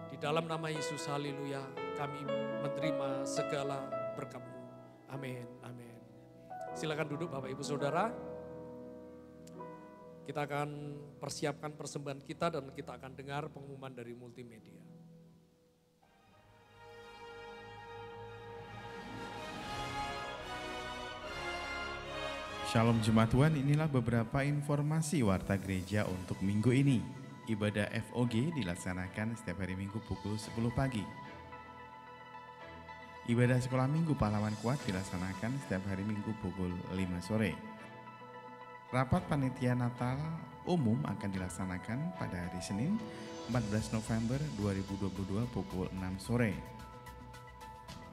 D: Di dalam nama Yesus, haleluya, kami menerima segala berkat-Mu. Amin, amin. Silakan duduk Bapak Ibu Saudara. Kita akan persiapkan persembahan kita dan kita akan dengar pengumuman dari multimedia.
E: Shalom Jemaat Tuhan, inilah beberapa informasi Warta Gereja untuk minggu ini. Ibadah FOG dilaksanakan setiap hari Minggu pukul 10 pagi. Ibadah Sekolah Minggu Pahlawan Kuat dilaksanakan setiap hari Minggu pukul 5 sore. Rapat Panitia Natal Umum akan dilaksanakan pada hari Senin 14 November 2022 pukul 6 sore.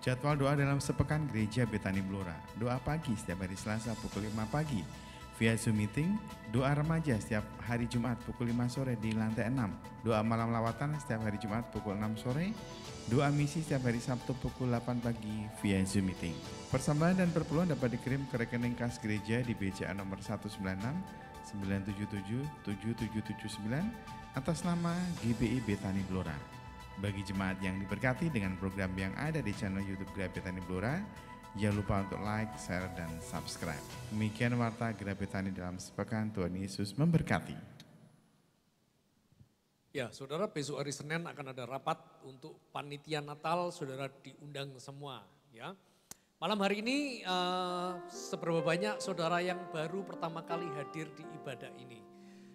E: Jadwal doa dalam sepekan Gereja Betani Blora. Doa pagi setiap hari Selasa pukul 5 pagi. Via Zoom meeting, doa remaja setiap hari Jumat pukul 5 sore di lantai 6. Doa malam lawatan setiap hari Jumat pukul 6 sore. Doa misi setiap hari Sabtu pukul 8 pagi via Zoom meeting. Persembahan dan perpuluhan dapat dikirim ke rekening kas gereja di BCA nomor 196 977-7779 atas nama GBI Bethany Blora. Bagi jemaat yang diberkati dengan program yang ada di channel YouTube Gereja Bethany Blora, jangan lupa untuk like, share, dan subscribe. Demikian warta Gereja Bethany dalam sepekan. Tuhan Yesus memberkati.
D: Ya, saudara, besok hari Senin akan ada rapat untuk panitia Natal, saudara diundang semua. Ya, malam hari ini seberapa banyak saudara yang baru pertama kali hadir di ibadah ini?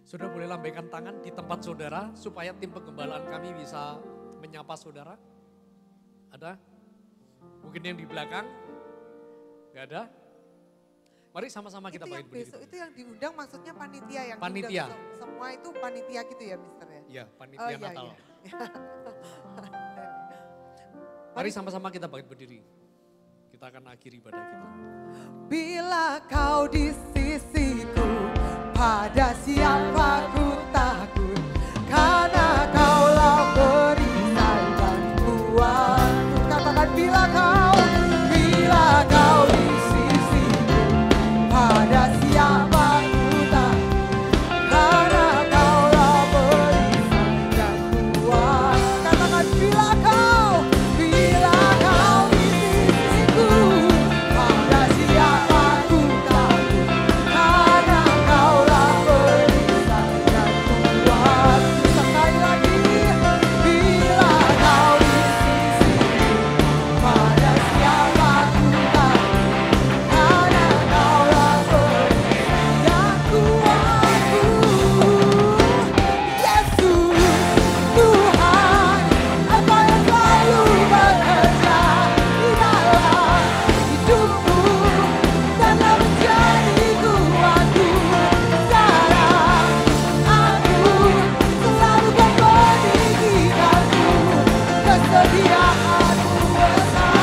D: Saudara boleh lambaikan tangan di tempat saudara supaya tim penggembalaan kami bisa menyapa saudara. Ada? Mungkin yang di belakang? Gak ada? Mari sama-sama kita bangkit berdiri.
C: Besok itu yang diundang maksudnya panitia yang
D: Panitia.
C: diundang. Semua itu panitia gitu ya, Mister ya?
D: Iya, panitia
C: iya,
D: Natal.
C: iya.
D: Mari sama-sama kita bangkit berdiri. Kita akan akhiri ibadah kita.
C: Bila kau di sisiku, pada siapa ku takut, karena kaulah perisai dan kuatku. Katakan bila kau di sisiku, pada siapa ku takut, karena kaulah perisai dan kuatku. Katakan bila kau di sisiku, pada siapa ku takut, karena kaulah perisai dan kuatku. Sekali lagi, bila kau di sisiku, pada siapa ku takut, karena kaulah perisai dan kuatku. Yesus, Tuhan, Engkau yang selalu bekerja di dalam hidupku dan menjadi kuatku. Sekarang aku selalu kan meninggikanmu, kesetiaanmu besar.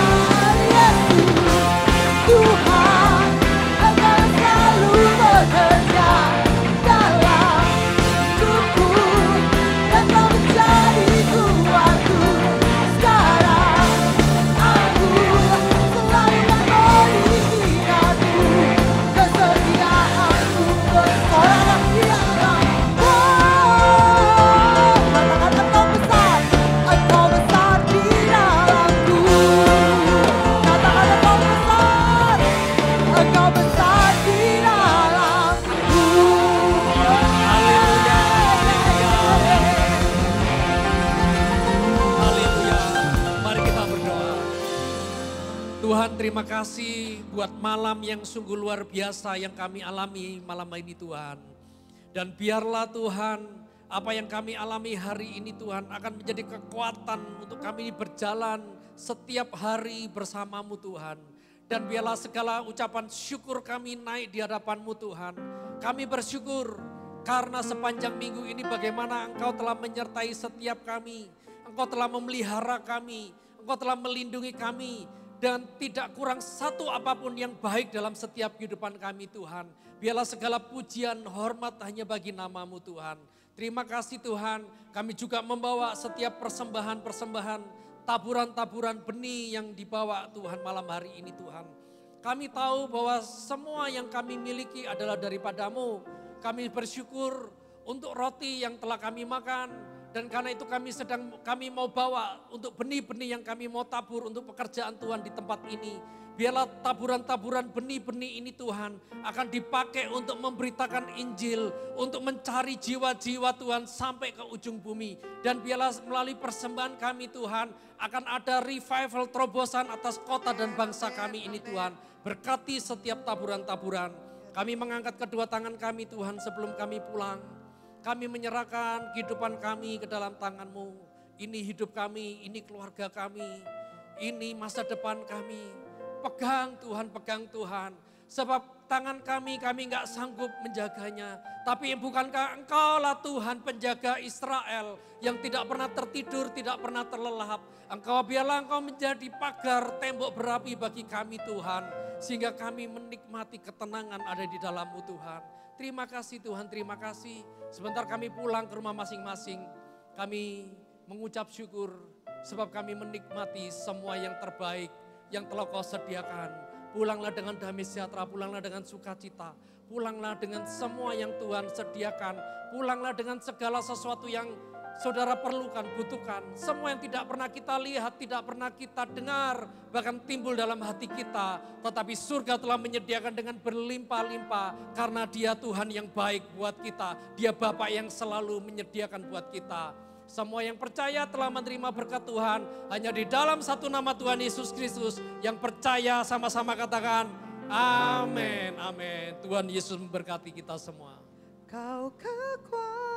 C: Yesus, Tuhan, Engkau yang selalu bekerja dalam hidupku dan kau menjadi kuatku. Sekarang aku selalu kan meninggikanmu, kesetiaanmu besar di dalam. Katakan Engkau besar di dalamku. Katakan Engkau besar di dalamku.
D: Haleluya. Mari kita berdoa. Tuhan, terima kasih buat malam yang sungguh luar biasa yang kami alami malam ini Tuhan. Dan biarlah Tuhan, apa yang kami alami hari ini Tuhan akan menjadi kekuatan untuk kami berjalan setiap hari bersamamu Tuhan. Dan biarlah segala ucapan syukur kami naik di hadapan-Mu Tuhan. Kami bersyukur karena sepanjang minggu ini bagaimana Engkau telah menyertai setiap kami. Engkau telah memelihara kami, Engkau telah melindungi kami. Dan tidak kurang satu apapun yang baik dalam setiap kehidupan kami Tuhan. Biarlah segala pujian, hormat hanya bagi nama-Mu Tuhan. Terima kasih Tuhan, kami juga membawa setiap persembahan-persembahan, taburan-taburan benih yang dibawa Tuhan malam hari ini Tuhan. Kami tahu bahwa semua yang kami miliki adalah daripada-Mu. Kami bersyukur untuk roti yang telah kami makan. Dan karena itu kami mau bawa untuk benih-benih yang kami mau tabur untuk pekerjaan Tuhan di tempat ini. Biarlah taburan-taburan benih-benih ini Tuhan akan dipakai untuk memberitakan Injil, untuk mencari jiwa-jiwa Tuhan sampai ke ujung bumi. Dan biarlah melalui persembahan kami Tuhan akan ada revival terobosan atas kota dan bangsa kami ini Tuhan. Berkati setiap taburan-taburan. Kami mengangkat kedua tangan kami Tuhan sebelum kami pulang. Kami menyerahkan kehidupan kami ke dalam tangan-Mu. Ini hidup kami, ini keluarga kami, ini masa depan kami. Pegang Tuhan, pegang Tuhan. Sebab tangan kami enggak sanggup menjaganya. Tapi bukankah Engkau-lah Tuhan penjaga Israel yang tidak pernah tertidur, tidak pernah terlelap. Biarlah Engkau menjadi pagar tembok berapi bagi kami Tuhan. Sehingga kami menikmati ketenangan ada di dalam-Mu Tuhan. Terima kasih Tuhan, terima kasih. Sebentar kami pulang ke rumah masing-masing. Kami mengucap syukur sebab kami menikmati semua yang terbaik yang telah Kau sediakan Pulanglah dengan damai sejahtera, pulanglah dengan sukacita. Pulanglah dengan semua yang Tuhan sediakan. Pulanglah dengan segala sesuatu yang saudara perlukan, butuhkan. Semua yang tidak pernah kita lihat, tidak pernah kita dengar, bahkan timbul dalam hati kita. Tetapi surga telah menyediakan dengan berlimpah-limpah. Karena Dia Tuhan yang baik buat kita. Dia Bapa yang selalu menyediakan buat kita. Semua yang percaya telah menerima berkat Tuhan. Hanya di dalam satu nama Tuhan Yesus Kristus. Yang percaya sama-sama katakan, amin, amin. Tuhan Yesus memberkati kita semua.
C: Kau kekuatan